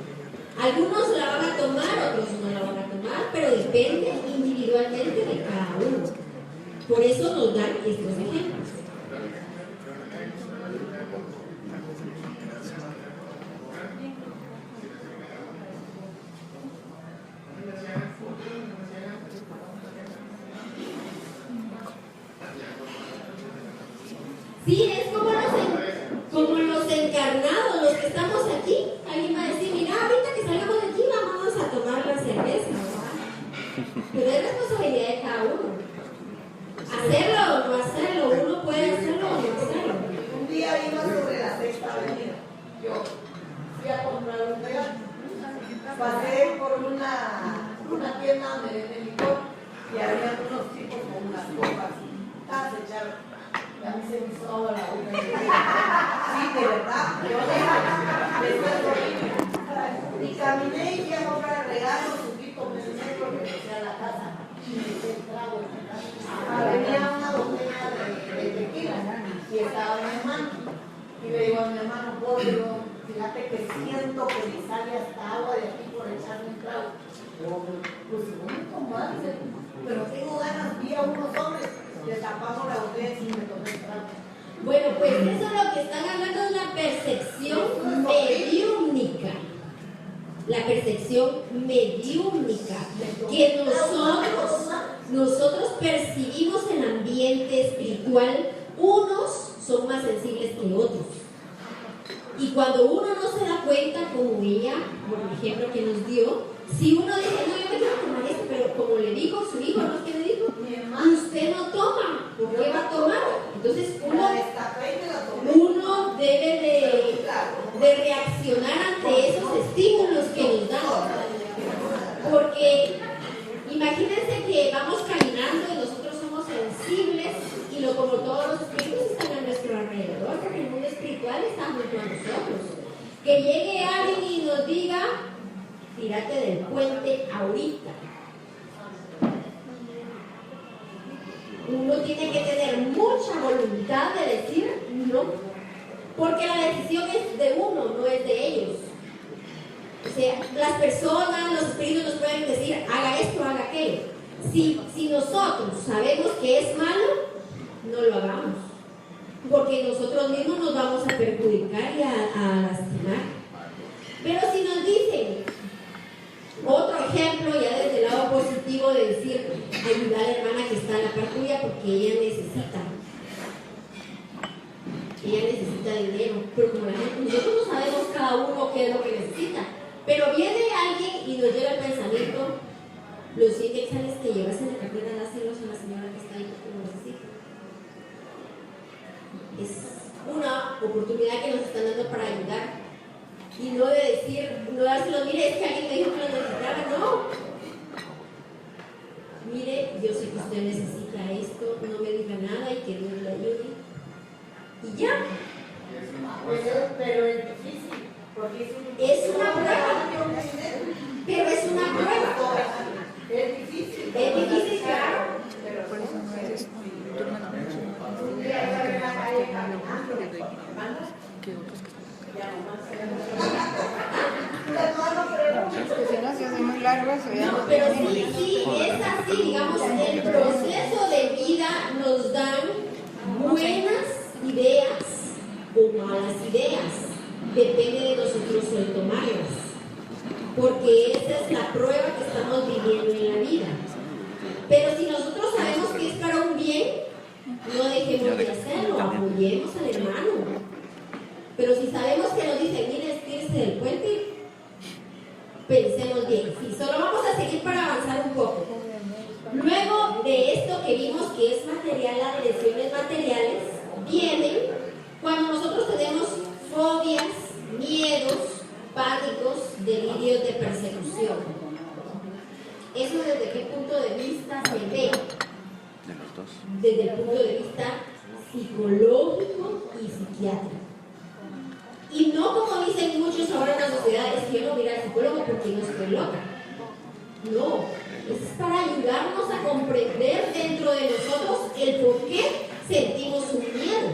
Speaker 1: Algunos la van a tomar, otros no la van a tomar, pero depende individualmente de cada uno. Por eso nos dan estos ejemplos. Sí, es como los encarnados, los que estamos aquí. Alguien va a decir, mira, ahorita que salgamos de aquí, vámonos a tomar la cerveza, ¿verdad? Pero es responsabilidad de cada uno. Hacerlo o no hacerlo, uno puede hacerlo o no hacerlo.
Speaker 2: Un día iba sobre la Sexta Avenida. Yo fui a comprar un regalo. Pasé por una tienda donde venden licor y había unos tipos con unas copas. Se echaron. Y a mí se me hizo agua la boca. Sí, de verdad. Yo y caminé y fui a comprar el regalo, subí con el metro, regresé a la casa y me eché el trago en la casa. Venía una botella de tequila y estaba mi hermano. Y le digo a mi hermano, Pablo, fíjate que siento que me sale hasta agua de aquí por echarme un trago. Pues si no me tomaste, pero tengo ganas, vi a unos hombres, les tapamos la botella y me tomé el trago.
Speaker 1: Bueno, pues eso es lo que están hablando de la percepción mediúmnica. La percepción mediúmnica. Que nosotros percibimos el ambiente espiritual. Unos son más sensibles que otros. Y cuando uno no se da cuenta, como ella, por el ejemplo que nos dio, si uno dice, no, yo me quiero tomar esto, pero como le dijo su hijo, ¿no es que le dijo? Usted no toma, ¿por qué va a tomar? Entonces uno debe de reaccionar ante esos estímulos que nos dan. Porque imagínense que vamos caminando y nosotros somos sensibles y como todos los espíritus están a nuestro alrededor, porque el mundo espiritual está junto a nosotros. Que llegue alguien y nos diga, tírate del puente ahorita. Uno tiene que tener mucha voluntad de decir no, porque la decisión es de uno, no es de ellos. las personas, los espíritus nos pueden decir, haga esto, haga aquello. Si nosotros sabemos que es malo, no lo hagamos, porque nosotros mismos nos vamos a perjudicar y a lastimar. Pero si nos dicen, otro ejemplo ya desde el lado positivo de decir, ayuda a la hermana que está en la par tuya porque ella necesita dinero, pero como la gente, nosotros no sabemos cada uno qué es lo que necesita, pero viene alguien y nos llega el pensamiento, los 100 quetzales que llevas en la cartera, dáselos a la señora que está ahí porque lo necesita. Es una oportunidad que nos están dando para ayudar y no de decir, no dárselo, mire, es que alguien me dijo que lo necesitaba, no. Mire, yo sé que usted necesita esto, no me diga nada y que Dios le ayude. Y ya.
Speaker 2: Pero es difícil, porque
Speaker 1: es una prueba. Pero es una prueba.
Speaker 2: Es difícil.
Speaker 1: Es difícil, claro.
Speaker 5: Por eso no eres
Speaker 2: Un día iba en la calle caminando,
Speaker 5: que otros que
Speaker 2: si
Speaker 5: no se hace muy largo eso ya
Speaker 1: No, pero sí, es así, digamos, el proceso de vida nos dan buenas ideas o malas ideas, depende de nosotros el tomarlas, porque esa es la prueba que estamos viviendo en la vida. Pero si nosotros sabemos que es para un bien, no dejemos de hacerlo, apoyemos al hermano. Pero si sabemos que nos dicen, mire, estírese del puente, pensemos bien. Sí, solo vamos a seguir para avanzar un poco. Luego de esto que vimos que es material, las lesiones materiales vienen cuando nosotros tenemos fobias, miedos, pánicos, delirios de persecución. ¿Eso desde qué punto de vista se ve? Desde el punto de vista psicológico y psiquiátrico. Y no como dicen muchos ahora en la sociedad, es que yo no voy al psicólogo porque no estoy loca. No, es para ayudarnos a comprender dentro de nosotros el por qué sentimos un miedo,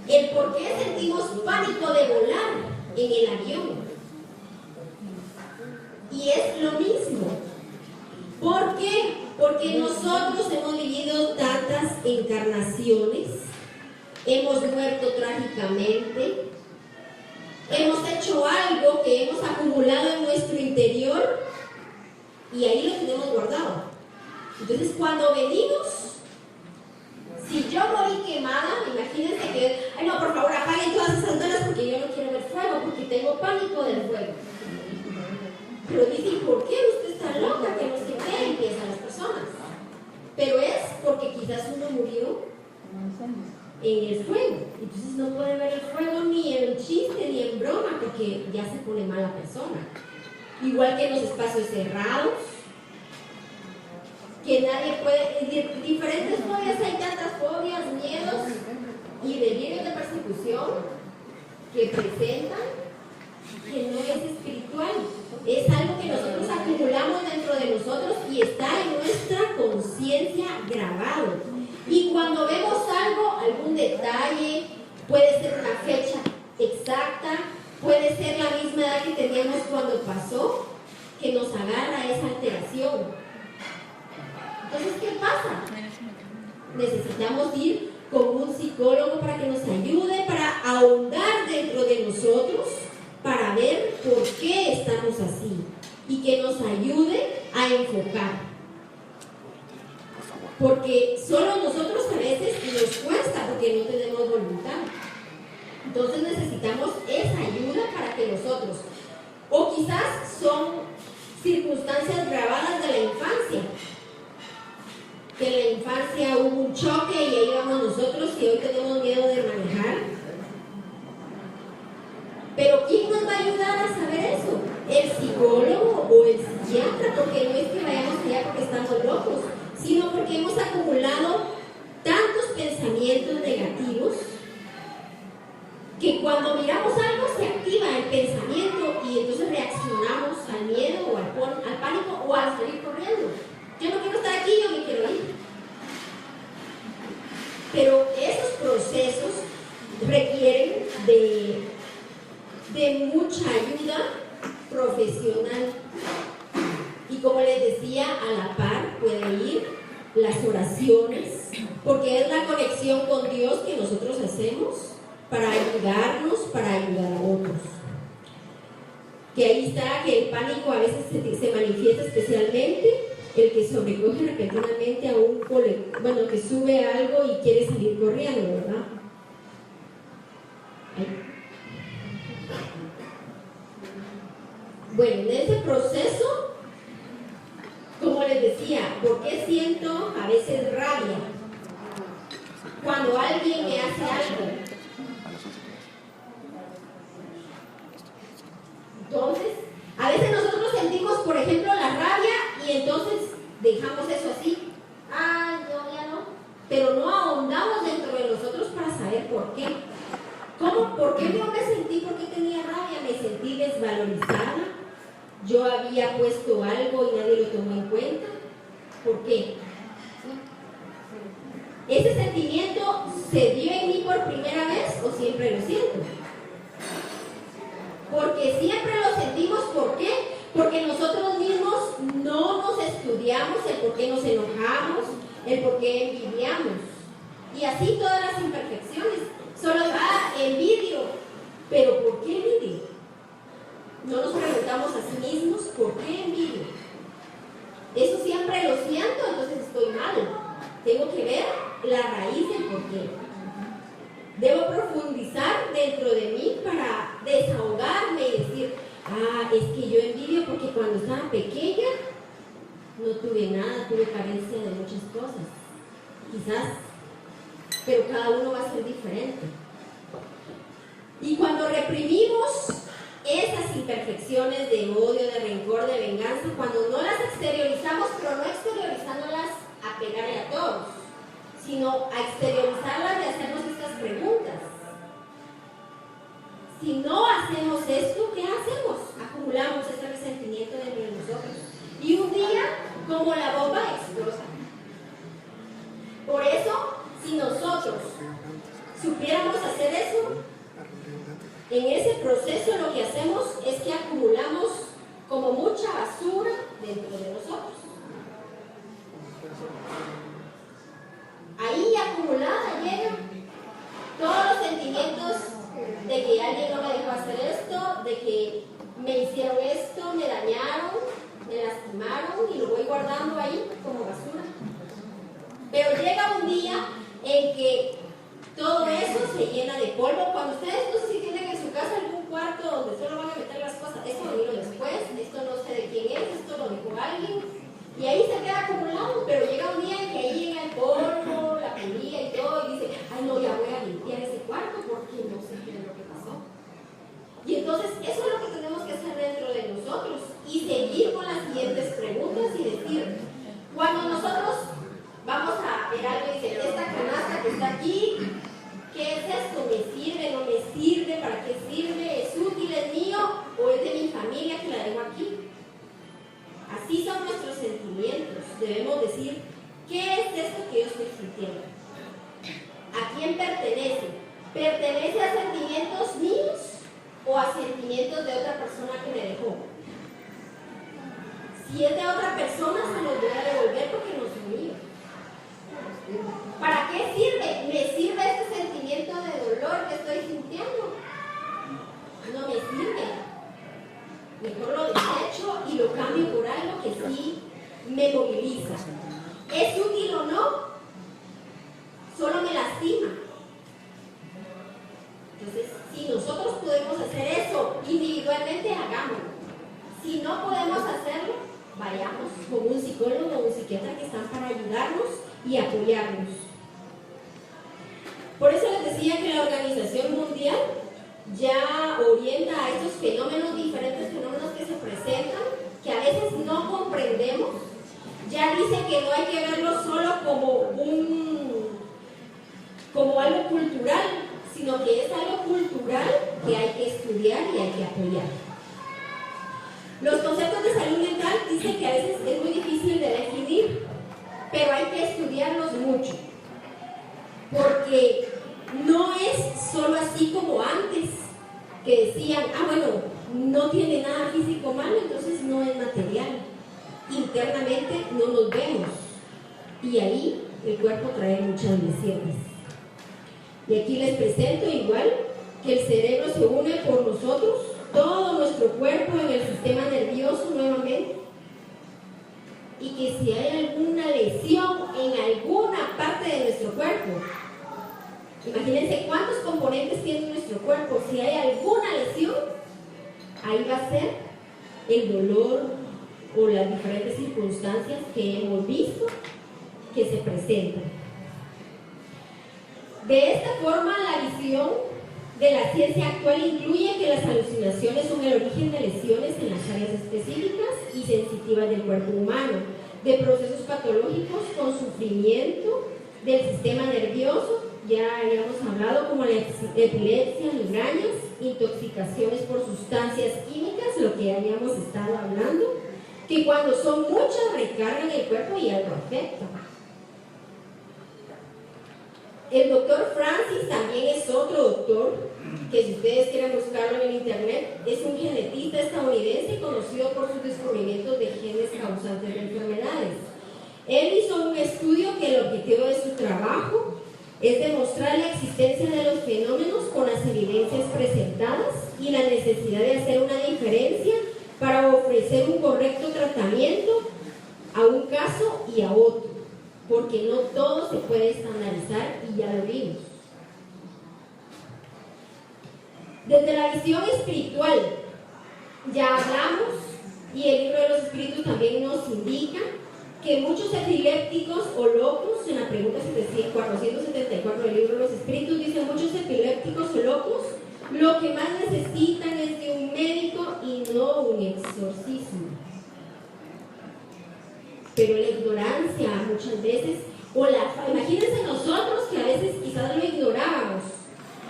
Speaker 1: el por qué sentimos pánico de volar en el avión. Y es lo mismo. ¿Por qué? Porque nosotros hemos vivido tantas encarnaciones, hemos muerto trágicamente, hemos hecho algo que hemos acumulado en nuestro interior y ahí lo tenemos guardado. Entonces cuando venimos, si yo morí quemada, imagínense que, ay no, por favor apaguen todas esas velas porque yo no quiero ver fuego, porque tengo pánico del fuego. Pero dicen, ¿por qué usted está loca? Que no sé qué, empiezan las personas. Pero es porque quizás uno murió en el fuego. Entonces no puede ver el fuego ni en chiste ni en broma porque ya se pone mala persona. Igual que en los espacios cerrados, que nadie puede, diferentes fobias, hay tantas fobias, miedos y delirios de persecución que presentan que no es espiritual, es algo que nosotros acumulamos dentro de nosotros y está en nuestra conciencia grabado. Y cuando vemos algo, algún detalle, puede ser una fecha exacta, puede ser la misma edad que teníamos cuando pasó, que nos agarra esa alteración. Entonces, ¿qué pasa? Necesitamos ir con un psicólogo para que nos ayude, para ahondar dentro de nosotros, para ver por qué estamos así y que nos ayude a enfocar. Porque solo nosotros a veces nos cuesta porque no tenemos voluntad. Entonces necesitamos esa ayuda para que nosotros, o quizás son circunstancias grabadas de la infancia, que en la infancia hubo un choque y ahí vamos nosotros y hoy tenemos miedo de manejar. Pero ¿quién nos va a ayudar a saber eso? ¿El psicólogo o el psiquiatra? Porque no es que vayamos allá porque estamos locos, sino porque hemos acumulado tantos pensamientos negativos que cuando miramos algo se activa el pensamiento y entonces reaccionamos al miedo o al pánico o al salir corriendo. Yo no quiero estar aquí, yo me quiero ir. Pero esos procesos requieren de mucha ayuda decía, a la par puede ir las oraciones, porque es la conexión con Dios que nosotros hacemos para ayudarnos, para ayudar a otros. Que ahí está que el pánico a veces se manifiesta especialmente el que sobrecoge repentinamente a un bueno, que sube a algo y quiere salir corriendo, ¿verdad? Bueno, en ese proceso, como les decía, ¿por qué siento a veces rabia? Cuando alguien me hace algo. Entonces, a veces nosotros sentimos, por ejemplo, la rabia y entonces dejamos eso así. Ah, no, ya no. Pero no ahondamos dentro de nosotros para saber por qué. ¿Cómo? ¿Por qué yo me sentí? ¿Por qué tenía rabia? Me sentí desvalorizada. Yo había puesto algo y nadie lo tomó en cuenta. ¿Por qué? ¿Ese sentimiento se dio en mí por primera vez o siempre lo siento? Porque siempre lo sentimos. ¿Por qué? Porque nosotros mismos no nos estudiamos el por qué nos enojamos, el por qué envidiamos. Y así todas las imperfecciones. Solo, envidio. ¿Pero por qué envidio? No nos preguntamos a sí mismos, ¿por qué envidio? Eso siempre lo siento, entonces estoy mal. Tengo que ver la raíz del por qué. Debo profundizar dentro de mí para desahogarme y decir, es que yo envidio porque cuando estaba pequeña no tuve nada, tuve carencia de muchas cosas. Quizás, pero cada uno va a ser diferente. Y cuando reprimimos esas imperfecciones de odio, de rencor, de venganza, cuando no las exteriorizamos, pero no exteriorizándolas a pegarle a todos, sino a exteriorizarlas de hacernos estas preguntas. Si no hacemos esto, ¿qué hacemos? Acumulamos ese resentimiento dentro de nosotros. Y un día, como la bomba, explota. Por eso, si nosotros supiéramos hacer eso, en ese proceso lo que hacemos es que acumulamos como mucha basura dentro de nosotros. Ahí acumulada llegan todos los sentimientos de que alguien no me dejó hacer esto, de que me hicieron esto, me dañaron, me lastimaron y lo voy guardando ahí como basura. Pero llega un día en que todo eso se llena de polvo. Cuando ustedes no sé si tienen en su casa algún cuarto donde solo van a meter las cosas, esto lo vino después, esto no sé de quién es, esto lo dejó alguien, y ahí se queda acumulado, pero llega un día en que ahí llega el polvo, la polilla y todo, y dice, ay no, ya voy a limpiar ese cuarto porque no sé qué es lo que pasó. Y entonces eso es lo que tenemos que hacer dentro de nosotros y seguir con las siguientes preguntas y decir, cuando nosotros vamos a ver algo y dice, esta canasta que está aquí, ¿qué es esto? ¿Me sirve? ¿No me sirve? ¿Para qué sirve? ¿Es útil? ¿Es mío? ¿O es de mi familia que la dejo aquí? Así son nuestros sentimientos. Debemos decir, ¿qué es esto que yo estoy sintiendo? ¿A quién pertenece? ¿Pertenece a sentimientos míos o a sentimientos de otra persona que me dejó? Si es de otra persona, se los voy a devolver porque no son míos. ¿Para qué sirve? ¿Me sirve este sentimiento de dolor que estoy sintiendo? No me sirve. Mejor lo desecho y lo cambio por algo que sí me moviliza. ¿Es útil o no? Solo me lastima. Entonces, si nosotros podemos hacer eso individualmente, hagámoslo. Si no podemos hacerlo, vayamos con un psicólogo o un psiquiatra que están para ayudarnos y apoyarnos. Por eso les decía que la Organización Mundial ya orienta a estos fenómenos, diferentes fenómenos que se presentan, que a veces no comprendemos. Ya dice que no hay que verlo solo como algo cultural, sino que es algo cultural que hay que estudiar y hay que apoyar. Los conceptos de salud mental dicen que a veces es muy difícil de definir, pero hay que estudiarlos mucho, porque no es solo así como antes, que decían, bueno, no tiene nada físico malo, entonces no es material. internamente no nos vemos. Y ahí el cuerpo trae muchas lesiones. Y aquí les presento igual que el cerebro se une por nosotros, todo nuestro cuerpo en el sistema nervioso nuevamente, y que si hay alguna lesión en alguna parte de nuestro cuerpo, imagínense cuántos componentes tiene nuestro cuerpo, si hay alguna lesión, ahí va a ser el dolor o las diferentes circunstancias que hemos visto que se presentan. De esta forma, la visión de la ciencia actual incluye que las alucinaciones son el origen de lesiones en las áreas específicas y sensitivas del cuerpo humano, de procesos patológicos con sufrimiento del sistema nervioso, ya habíamos hablado, como la epilepsia, migrañas, intoxicaciones por sustancias químicas, lo que habíamos estado hablando, que cuando son muchas recargan el cuerpo y algo afecta. El doctor Francis también es otro doctor, que si ustedes quieren buscarlo en el internet, es un genetista estadounidense conocido por sus descubrimientos de genes causantes de enfermedades. Él hizo un estudio que el objetivo de su trabajo es demostrar la existencia de los fenómenos con las evidencias presentadas y la necesidad de hacer una diferencia para ofrecer un correcto tratamiento a un caso y a otro, porque no todo se puede estandarizar y ya lo vimos. Desde la visión espiritual ya hablamos, y el libro de los espíritus también nos indica que muchos epilépticos o locos, en la pregunta 474 del libro de los espíritus, dicen muchos epilépticos o locos lo que más necesitan es de un médico y no un exorcismo. Pero la ignorancia muchas veces, imagínense nosotros que a veces quizás lo ignorábamos,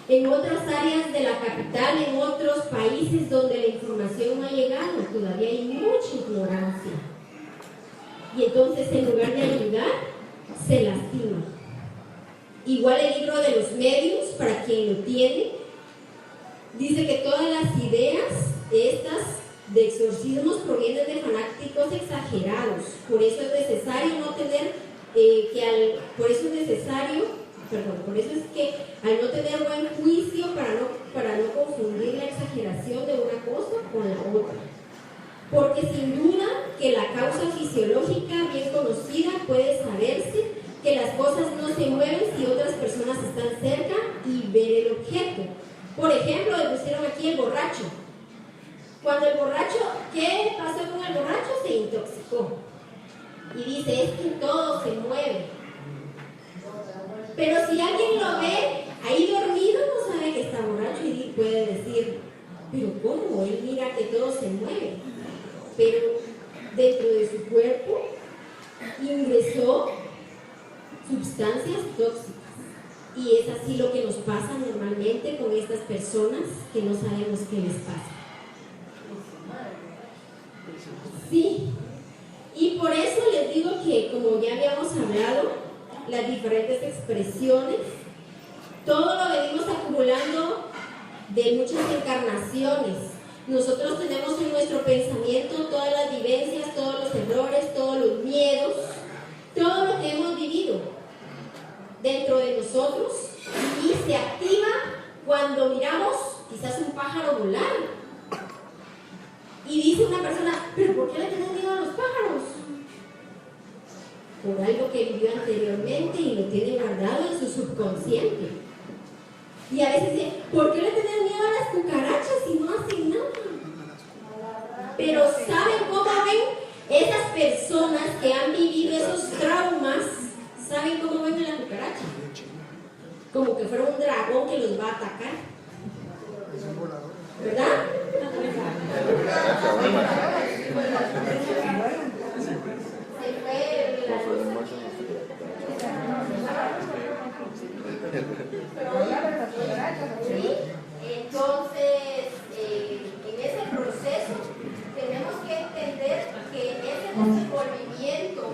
Speaker 1: en otras áreas de la capital, en otros países donde la información no ha llegado, todavía hay mucha ignorancia. Y entonces en lugar de ayudar, se lastima. Igual el libro de los medios, para quien lo tiene, dice que todas las ideas estas de exorcismos provienen de fanáticos exagerados. Por eso es necesario no tener por eso es que al no tener buen juicio para no confundir la exageración de una cosa con la otra. Porque sin duda que la causa fisiológica bien conocida puede saberse que las cosas no se mueven si otras personas están cerca y ver el objeto. Por ejemplo, le pusieron aquí el borracho. Cuando el borracho, ¿qué pasó con el borracho? Se intoxicó. Y dice, es que todo se mueve. Pero si alguien lo ve ahí dormido, no sabe que está borracho y puede decir, pero ¿cómo? Él mira que todo se mueve. Pero dentro de su cuerpo ingresó sustancias tóxicas. Y es así lo que nos pasa normalmente con estas personas que no sabemos qué les pasa. Sí, y por eso les digo que, como ya habíamos hablado, las diferentes expresiones, todo lo venimos acumulando de muchas encarnaciones. Nosotros tenemos en nuestro pensamiento todas las vivencias, todos los errores, todos los miedos, todo lo que hemos vivido dentro de nosotros, y se activa cuando miramos quizás un pájaro volar. Y dice una persona, ¿pero por qué le tienes miedo a los pájaros? Por algo que vivió anteriormente y lo tiene guardado en su subconsciente. Y a veces dice, ¿por qué le tienes miedo a las cucarachas si no hacen nada? Pero ¿saben cómo ven esas personas que han vivido esos traumas? ¿Saben cómo ven a la cucaracha? Como que fuera un dragón que los va a atacar. ¿Verdad? Entonces, en ese proceso tenemos que entender que ese desenvolvimiento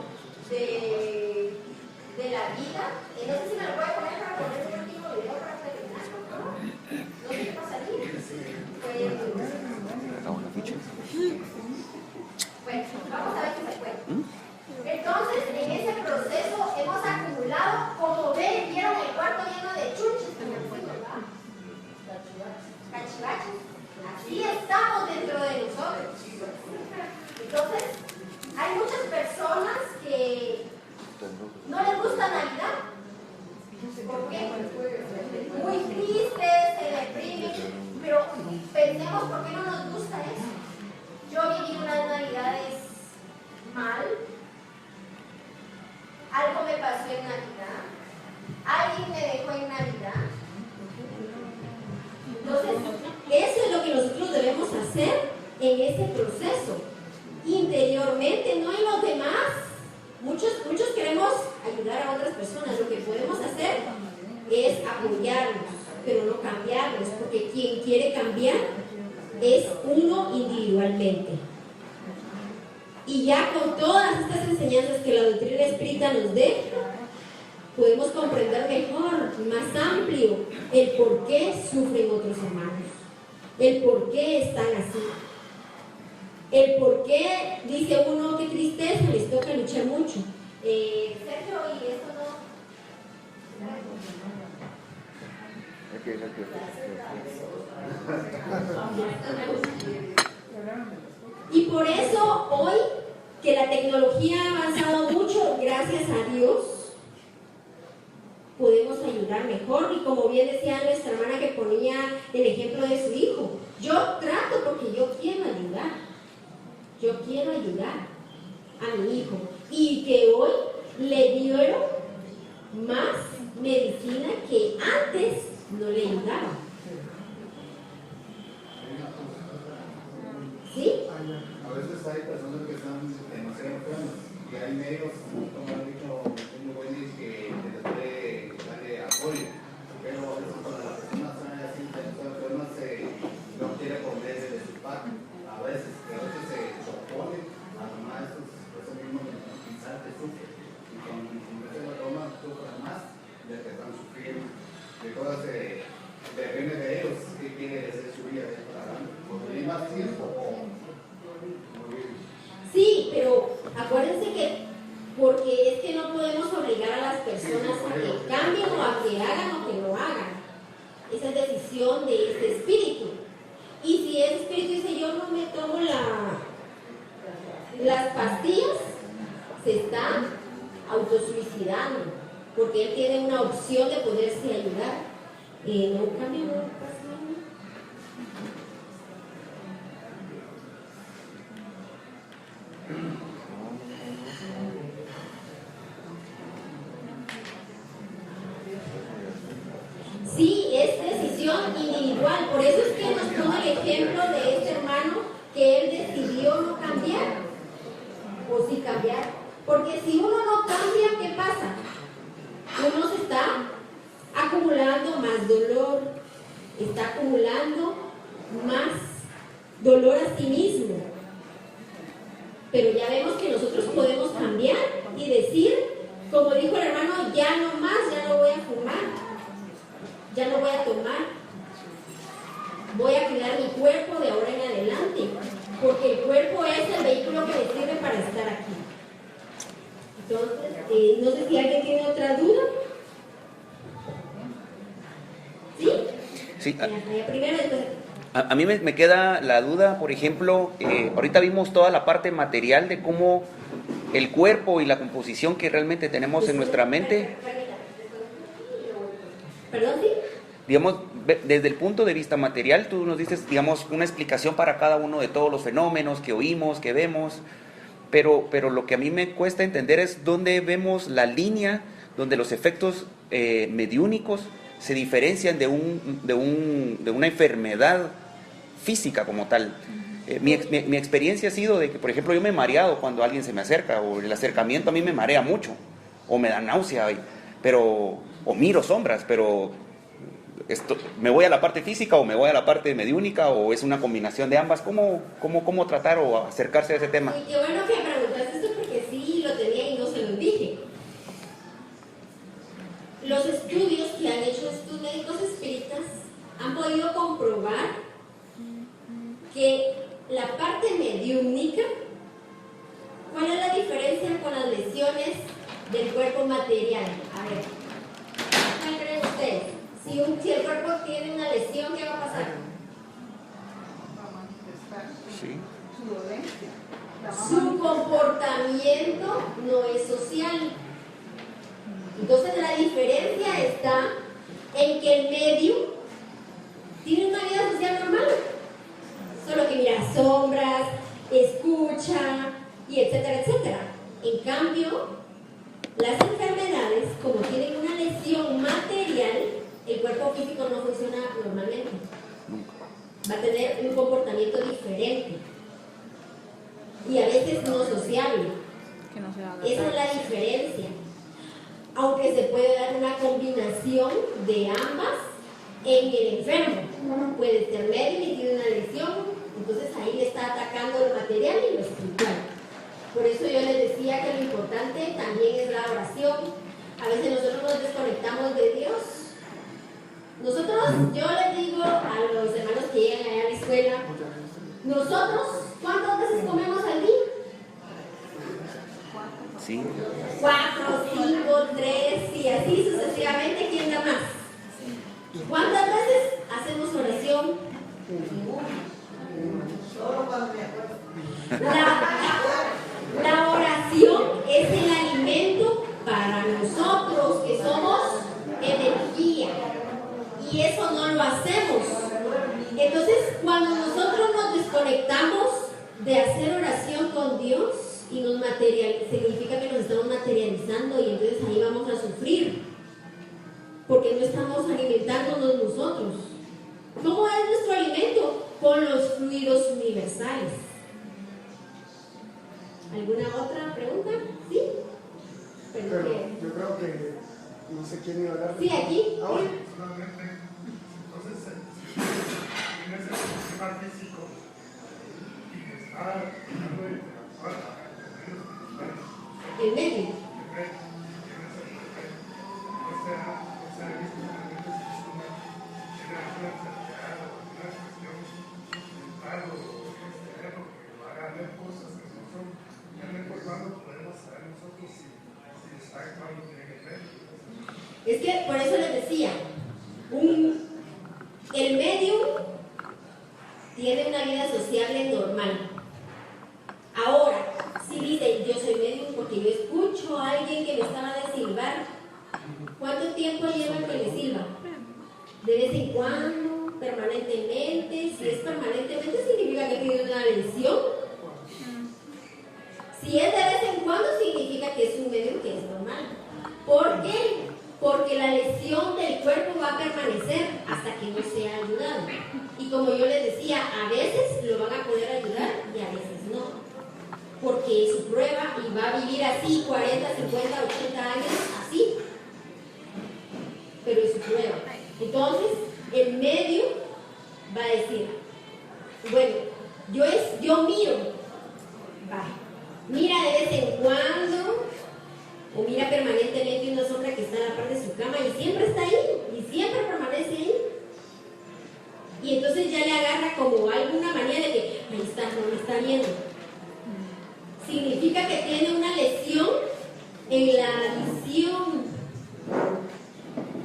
Speaker 1: de la vida, no sé si me lo puede poner para poner un último video para terminar, por favor. No sé qué pasaría. Bueno, vamos a ver decimos, ¿por qué no nos gusta eso? Yo viví unas navidades mal, algo me pasó en Navidad, alguien me dejó en Navidad. Entonces, eso es lo que nosotros debemos hacer en ese proceso, interiormente, no en los demás. Muchos queremos ayudar a otras personas, lo que podemos hacer es apoyarnos, pero no cambiarnos, porque quien quiere cambiar es uno individualmente. Y ya con todas estas enseñanzas que la doctrina espírita nos deja, podemos comprender mejor, más amplio, el por qué sufren otros hermanos, el por qué están así, el por qué dice uno, qué tristeza, les toca luchar mucho. Sergio, y esto no... Y por eso hoy, que la tecnología ha avanzado mucho, gracias a Dios, podemos ayudar mejor. Y como bien decía nuestra hermana que ponía el ejemplo de su hijo, yo trato porque yo quiero ayudar a mi hijo, y que hoy le dieron más medicina que antes no le ayudaba. ¿Sí?
Speaker 4: A veces hay personas que están demasiado enfermas y hay medios, como han dicho muy buenos, que les puede darle apoyo, pero a veces cuando la persona está así, enferma, no quiere poner de su parte. A veces se opone a tomar esos mismos mensajes que sufren, y cuando se lo toman, sufren más de que están sufriendo. Entonces, depende de ellos qué quiere hacer su vida para adelante. Porque hay más tiempo o
Speaker 1: sí, pero acuérdense que, porque es que no podemos obligar a las personas a que cambien o a que hagan o que no hagan. Esa es decisión de ese espíritu. Y si ese espíritu dice, yo no me tomo las pastillas, se está autosuicidando, porque él tiene una opción de poderse ayudar. No cambia, no pasa nada. Sí, es decisión individual. Por eso es que nos pone el ejemplo de este hermano que él decidió no cambiar, o sí cambiar. Porque si uno no cambia, ¿qué pasa? Uno se está acumulando más dolor, está acumulando más dolor a sí mismo. Pero ya vemos que nosotros podemos cambiar y decir, como dijo el hermano, ya no más, ya no voy a fumar, ya no voy a tomar, voy a cuidar mi cuerpo de ahora en adelante, porque el cuerpo es el vehículo que me sirve para estar aquí. Entonces, no sé si alguien tiene otra duda. ¿Sí?
Speaker 6: Sí.
Speaker 1: Primero, entonces...
Speaker 6: A mí me queda la duda, por ejemplo, ahorita vimos toda la parte material de cómo el cuerpo y la composición que realmente tenemos en nuestra mente,
Speaker 1: ¿Perdón, sí?
Speaker 6: digamos, desde el punto de vista material, tú nos dices, digamos, una explicación para cada uno de todos los fenómenos que oímos, que vemos, pero lo que a mí me cuesta entender es dónde vemos la línea donde los efectos mediúnicos se diferencian de una enfermedad física como tal. Mi experiencia ha sido de que, por ejemplo, yo me he mareado cuando alguien se me acerca, o el acercamiento a mí me marea mucho, o me da náusea, o miro sombras, pero ¿me voy a la parte física o me voy a la parte mediúnica, o es una combinación de ambas? ¿Cómo tratar o acercarse a ese tema?
Speaker 1: Sí, qué bueno que preguntaste esto, porque sí lo tenía y no se los dije. Los estudios que han hecho estos médicos espíritas han podido comprobar que la parte mediúnica, ¿cuál es la diferencia con las lesiones del cuerpo material? A ver, ¿cuál creen ustedes? Si el cuerpo tiene una lesión, ¿qué va a pasar?
Speaker 6: Sí.
Speaker 1: Su comportamiento no es social. Entonces la diferencia está en que el medium tiene una vida social normal. solo que mira sombras, escucha y etcétera, etcétera. En cambio, las enfermedades, como tienen una lesión material, el cuerpo físico no funciona normalmente. Va a tener un comportamiento diferente y a veces no sociable.
Speaker 5: Que no se haga.
Speaker 1: Esa es la diferencia. Aunque se puede dar una combinación de ambas en el enfermo. Puede ser médico y tiene una lesión, entonces ahí le está atacando lo material y lo espiritual. Por eso yo les decía que lo importante también es la oración. A veces nosotros nos desconectamos de Dios. Nosotros, yo les digo a los hermanos que llegan allá a la escuela, nosotros, ¿cuántas veces comemos al día?
Speaker 6: Sí.
Speaker 1: 4, 5, 3 y así sucesivamente. ¿Quién da más? ¿Cuántas veces hacemos oración?
Speaker 2: Solo cuando me acuerdo.
Speaker 1: La oración es el alimento para nosotros que somos energía y eso no lo hacemos. Entonces, cuando nosotros nos desconectamos de hacer oración con Dios y nos significa que nos estamos materializando y entonces ahí vamos a sufrir porque no estamos alimentándonos nosotros. ¿Cómo es nuestro alimento? Con los fluidos universales. ¿Alguna otra pregunta? ¿Sí?
Speaker 7: Pero yo creo que no sé quién iba a hablar.
Speaker 1: Sí, aquí.
Speaker 7: Ahora.
Speaker 8: Entonces, en ese sistema físico y está tratando de interactuar
Speaker 1: El medio. Es que por eso les decía, el medium tiene una vida sociable normal. Ahora, si dice yo soy medium porque yo escucho a alguien que me estaba de silbar, ¿cuánto tiempo lleva que le silba? ¿De vez en cuando? ¿Permanentemente? Si es permanentemente significa que tiene una lesión. Si es de vez en cuando significa que es un medium que es normal. ¿Por qué? Porque la lesión del cuerpo va a permanecer hasta que no sea ayudado. Y como yo les decía, a veces lo van a poder ayudar y a veces no. Porque es su prueba y va a vivir así 40, 50, 80 años así. Pero es su prueba. Entonces, el medio va a decir, bueno, yo miro, mira de vez en cuando, o mira permanentemente una sombra que está a la par de su cama y siempre está ahí, y siempre permanece ahí. Y entonces ya le agarra como alguna manía de que, ahí está, no me está viendo. Significa que tiene una lesión en la visión.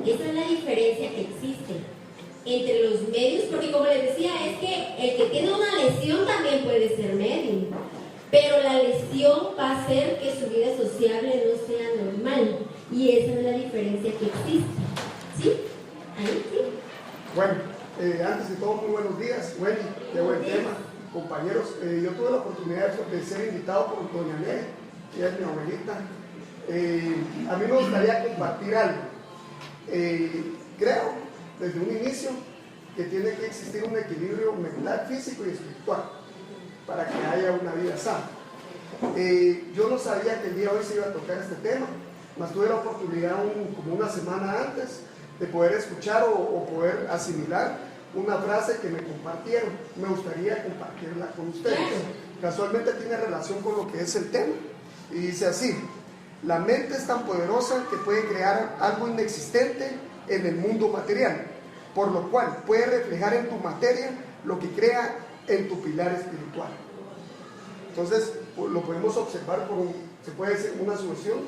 Speaker 1: Esa es la diferencia que existe entre los medios, porque como les decía, es que el que tiene una lesión también puede ser medium. Pero la lesión va a hacer que su vida sociable no sea normal. Y esa es la diferencia que existe. ¿Sí? ¿Ahí sí?
Speaker 7: Bueno, antes de todo, muy buenos días. Wendy, qué buen tema. Compañeros, yo tuve la oportunidad de ser invitado por doña Nelly, ella es mi abuelita. A mí me gustaría compartir algo. Creo, desde un inicio, que tiene que existir un equilibrio mental, físico y espiritual para que haya una vida sana. Yo no sabía que el día de hoy se iba a tocar este tema, mas tuve la oportunidad como una semana antes de poder escuchar o poder asimilar una frase que me compartieron. Me gustaría compartirla con ustedes. Casualmente tiene relación con lo que es el tema. Y dice así: la mente es tan poderosa que puede crear algo inexistente en el mundo material, por lo cual puede reflejar en tu materia lo que crea en tu pilar espiritual. Entonces lo podemos observar se puede decir una sugestión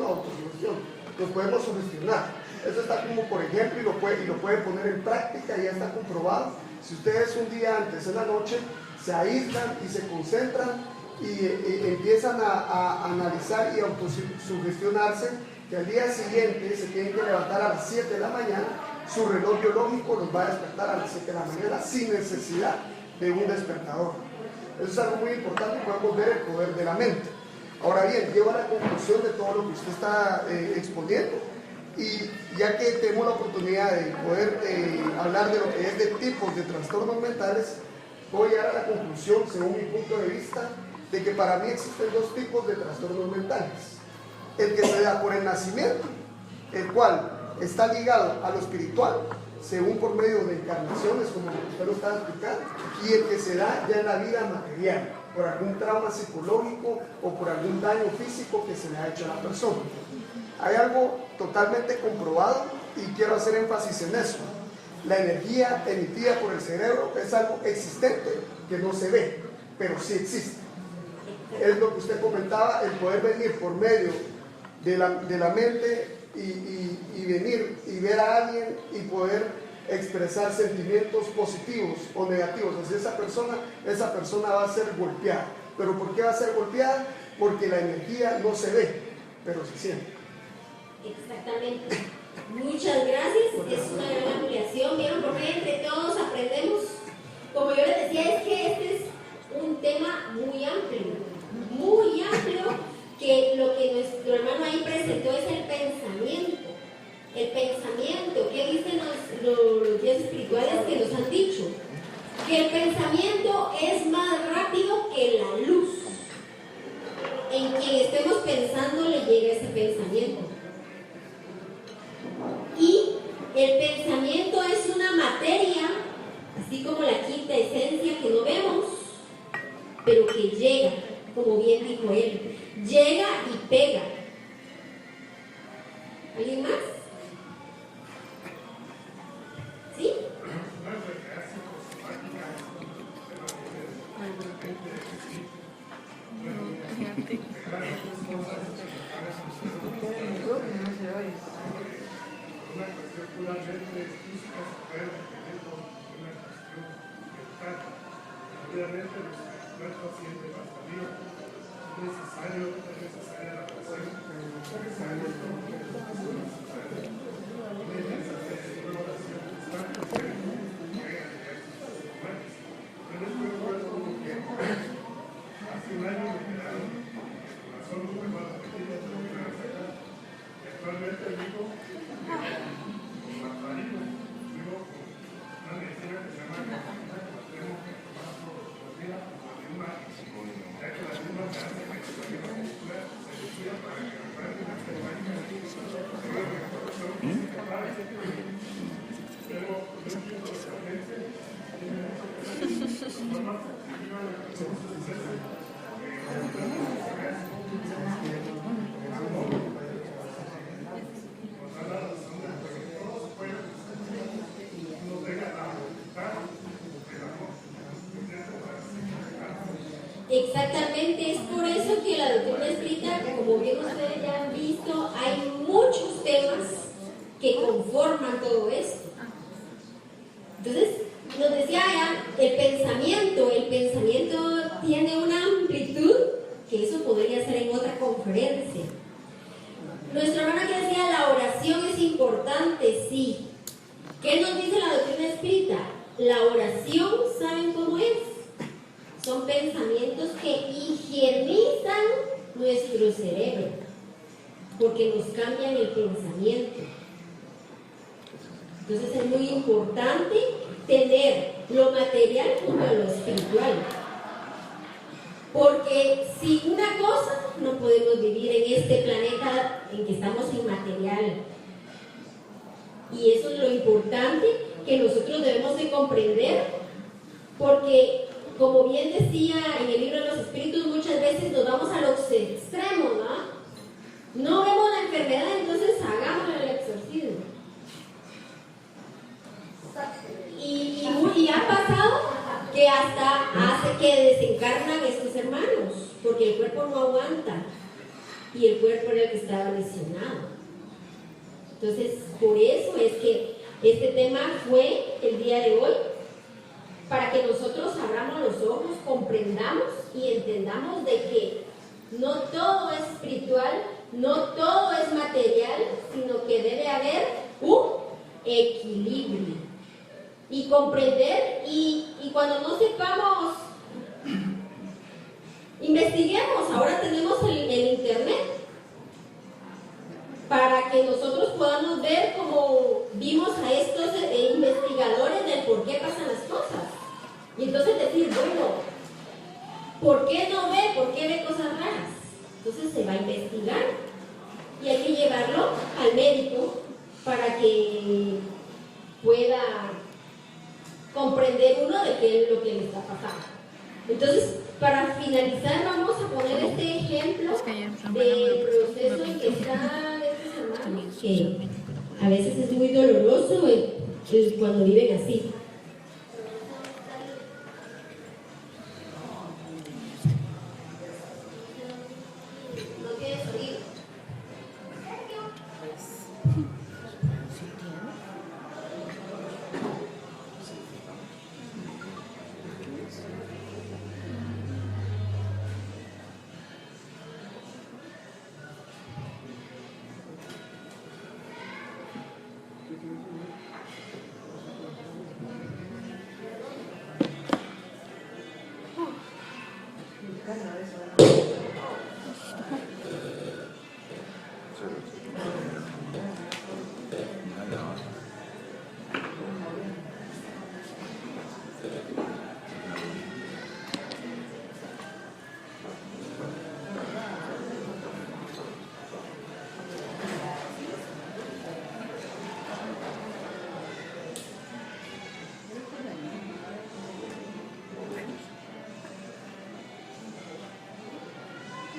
Speaker 7: o autosugestión. Nos podemos sugestionar. Eso está como por ejemplo, y lo puede poner en práctica, ya está comprobado. Si ustedes un día antes, en la noche, se aíslan y se concentran y empiezan a analizar y autosugestionarse, que al día siguiente se tienen que levantar a las 7 de la mañana, su reloj biológico los va a despertar a las 7 de la mañana sin necesidad de un despertador. Eso es algo muy importante y podemos ver el poder de la mente. Ahora bien, llevo a la conclusión de todo lo que usted está exponiendo, y ya que tenemos la oportunidad de poder hablar de lo que es de tipos de trastornos mentales, voy a llegar a la conclusión, según mi punto de vista, de que para mí existen dos tipos de trastornos mentales. El que se da por el nacimiento, el cual está ligado a lo espiritual, según por medio de encarnaciones, como usted lo estaba explicando, y el que se da ya en la vida material, por algún trauma psicológico o por algún daño físico que se le ha hecho a la persona. Hay algo totalmente comprobado y quiero hacer énfasis en eso. La energía emitida por el cerebro es algo existente que no se ve, pero sí existe. Es lo que usted comentaba, el poder venir por medio de la mente y venir y ver a alguien y poder expresar sentimientos positivos o negativos hacia esa persona va a ser golpeada. ¿Pero por qué va a ser golpeada? Porque la energía no se ve, pero se siente.
Speaker 1: Exactamente. Muchas gracias. Es una gran ampliación. ¿Vieron por qué entre todos aprendemos? Como yo les decía, es que este es un tema muy amplio, que lo que nuestro hermano ahí presentó es el pensamiento. El pensamiento, ¿qué dicen los guías espirituales que nos han dicho? Que el pensamiento es más rápido que la luz. En quien estemos pensando le llega ese pensamiento. Y el pensamiento es una materia, así como la quinta esencia que no vemos, pero que llega, como bien dijo él, llega y pega. ¿Alguien más? ¿Sí?
Speaker 8: Una cuestión puramente física se puede retener por una cuestión mental. Obviamente, no es paciente va a salir, es necesaria la presencia, es necesario todo lo que es necesario. Una inmensa exploración constante que llega a diversos humanos. Yo les recuerdo que hace un año me quedaron razón muy más pequeña de lo que van a sacar. Actualmente vivo con la farina, vivo con una medicina que se llama tengo que tomar todos los días con la misma, ya que la misma se hace que la misma muscular se decida para que la práctica se vaya a la mejor física para que pero yo quiero realmente normas positivas de que se sucede
Speaker 1: Exactamente, es por eso que la doctrina espírita, como bien ustedes ya han visto, hay muchos temas que conforman todo esto. Entonces, nos decía ya, el pensamiento tiene una amplitud que eso podría ser en otra conferencia. Nuestro hermano que decía, la oración es importante, sí. ¿Qué nos dice la doctrina espírita? La oración, ¿saben cómo es? Son pensamientos que higienizan nuestro cerebro, porque nos cambian el pensamiento. Entonces es muy importante tener lo material junto a lo espiritual, porque sin una cosa no podemos vivir en este planeta en que estamos inmaterial. Y eso es lo importante que nosotros debemos de comprender, porque como bien decía en el libro de los espíritus, muchas veces nos vamos a los extremos, ¿no? No vemos la enfermedad, entonces hagámosle el exorcismo. Y ha pasado que hasta hace que desencarnan estos hermanos, porque el cuerpo no aguanta y el cuerpo era el que estaba lesionado. Entonces, por eso es que este tema fue el día de hoy, para que nosotros abramos los ojos, comprendamos y entendamos de que no todo es espiritual, no todo es material, sino que debe haber un equilibrio. y comprender, y cuando no sepamos, investiguemos. Ahora tenemos el internet para que nosotros podamos ver, como vimos a estos investigadores, del por qué pasan las cosas. Y entonces decir, bueno, ¿por qué no ve? ¿Por qué ve cosas raras? Entonces se va a investigar y hay que llevarlo al médico para que pueda comprender uno de qué es lo que le está pasando. Entonces, para finalizar, vamos a poner este ejemplo del proceso en que están estos hermanos, que a veces es muy doloroso cuando viven así.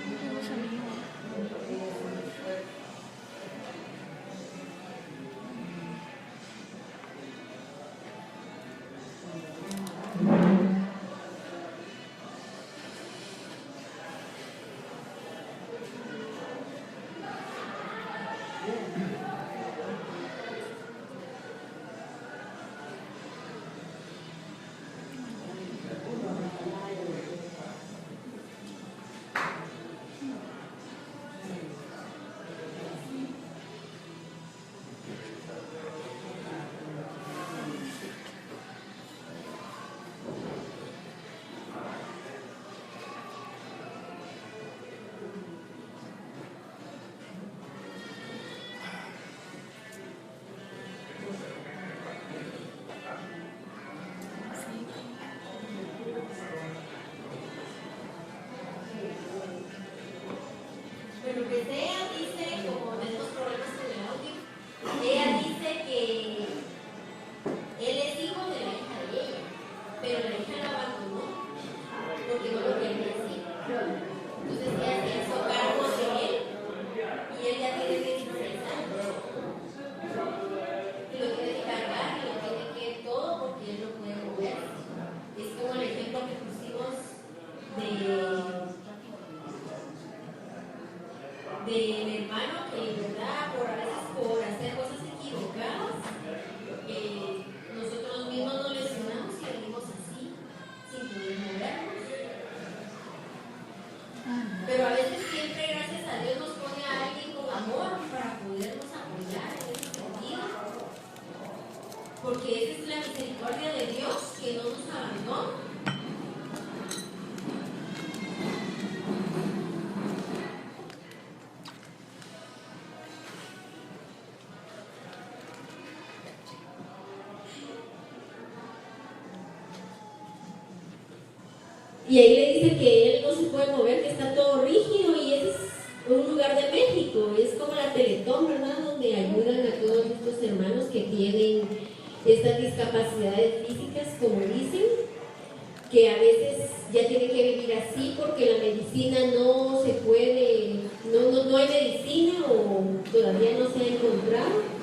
Speaker 1: No tiene sonido. Lo que sea, dice, como tenemos problemas con el audio, ella dice que él es hijo de la hija de ella, pero la hija la abandonó porque no lo quería así. Entonces ella se hizo cargo de él y él ya tiene 16 años. Y lo tiene que cargar, y lo tiene que todo porque él no puede mover. Es como el ejemplo que pusimos del hermano que, ¿verdad?, a veces por hacer cosas equivocadas, nosotros mismos nos lesionamos y venimos así, sin poder movernos. Pero a veces siempre, gracias a Dios, nos pone a alguien con amor para podernos apoyar en ese sentido, porque esa es la misericordia de Dios, que no nos abandona. Y ahí le dice que él no se puede mover, que está todo rígido, y ese es un lugar de México, es como la Teletón, ¿verdad?, donde ayudan a todos estos hermanos que tienen estas discapacidades físicas, como dicen, que a veces ya tienen que vivir así porque la medicina no se puede, no hay medicina o todavía no se ha encontrado.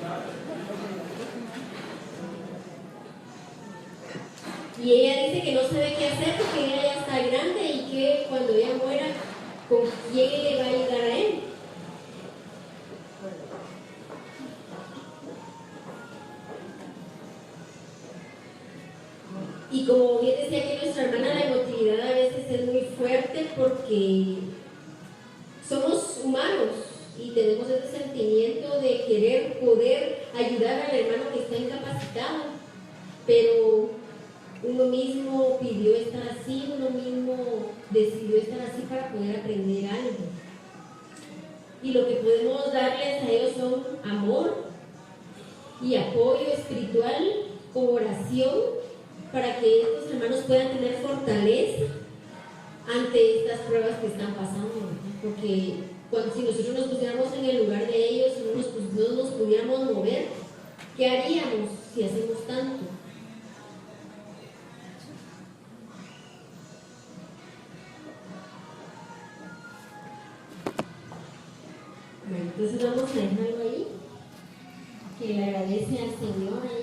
Speaker 1: Y ella dice que no sabe qué hacer porque ella ya está grande y que cuando ella muera, ¿con quién le va a ayudar a él? Y como bien decía aquí nuestra hermana, la emotividad a veces es muy fuerte porque somos humanos y tenemos ese sentimiento de querer poder ayudar al hermano que está incapacitado. pero uno mismo pidió estar así, uno mismo decidió estar así para poder aprender algo. Y lo que podemos darles a ellos son amor y apoyo espiritual con oración para que estos hermanos puedan tener fortaleza ante estas pruebas que están pasando, ¿verdad? Porque si nosotros nos pusiéramos en el lugar de ellos y no nos pudiéramos mover, ¿qué haríamos si hacemos tanto? Bueno, entonces vamos a dejarlo ahí, que le agradece al Señor ahí.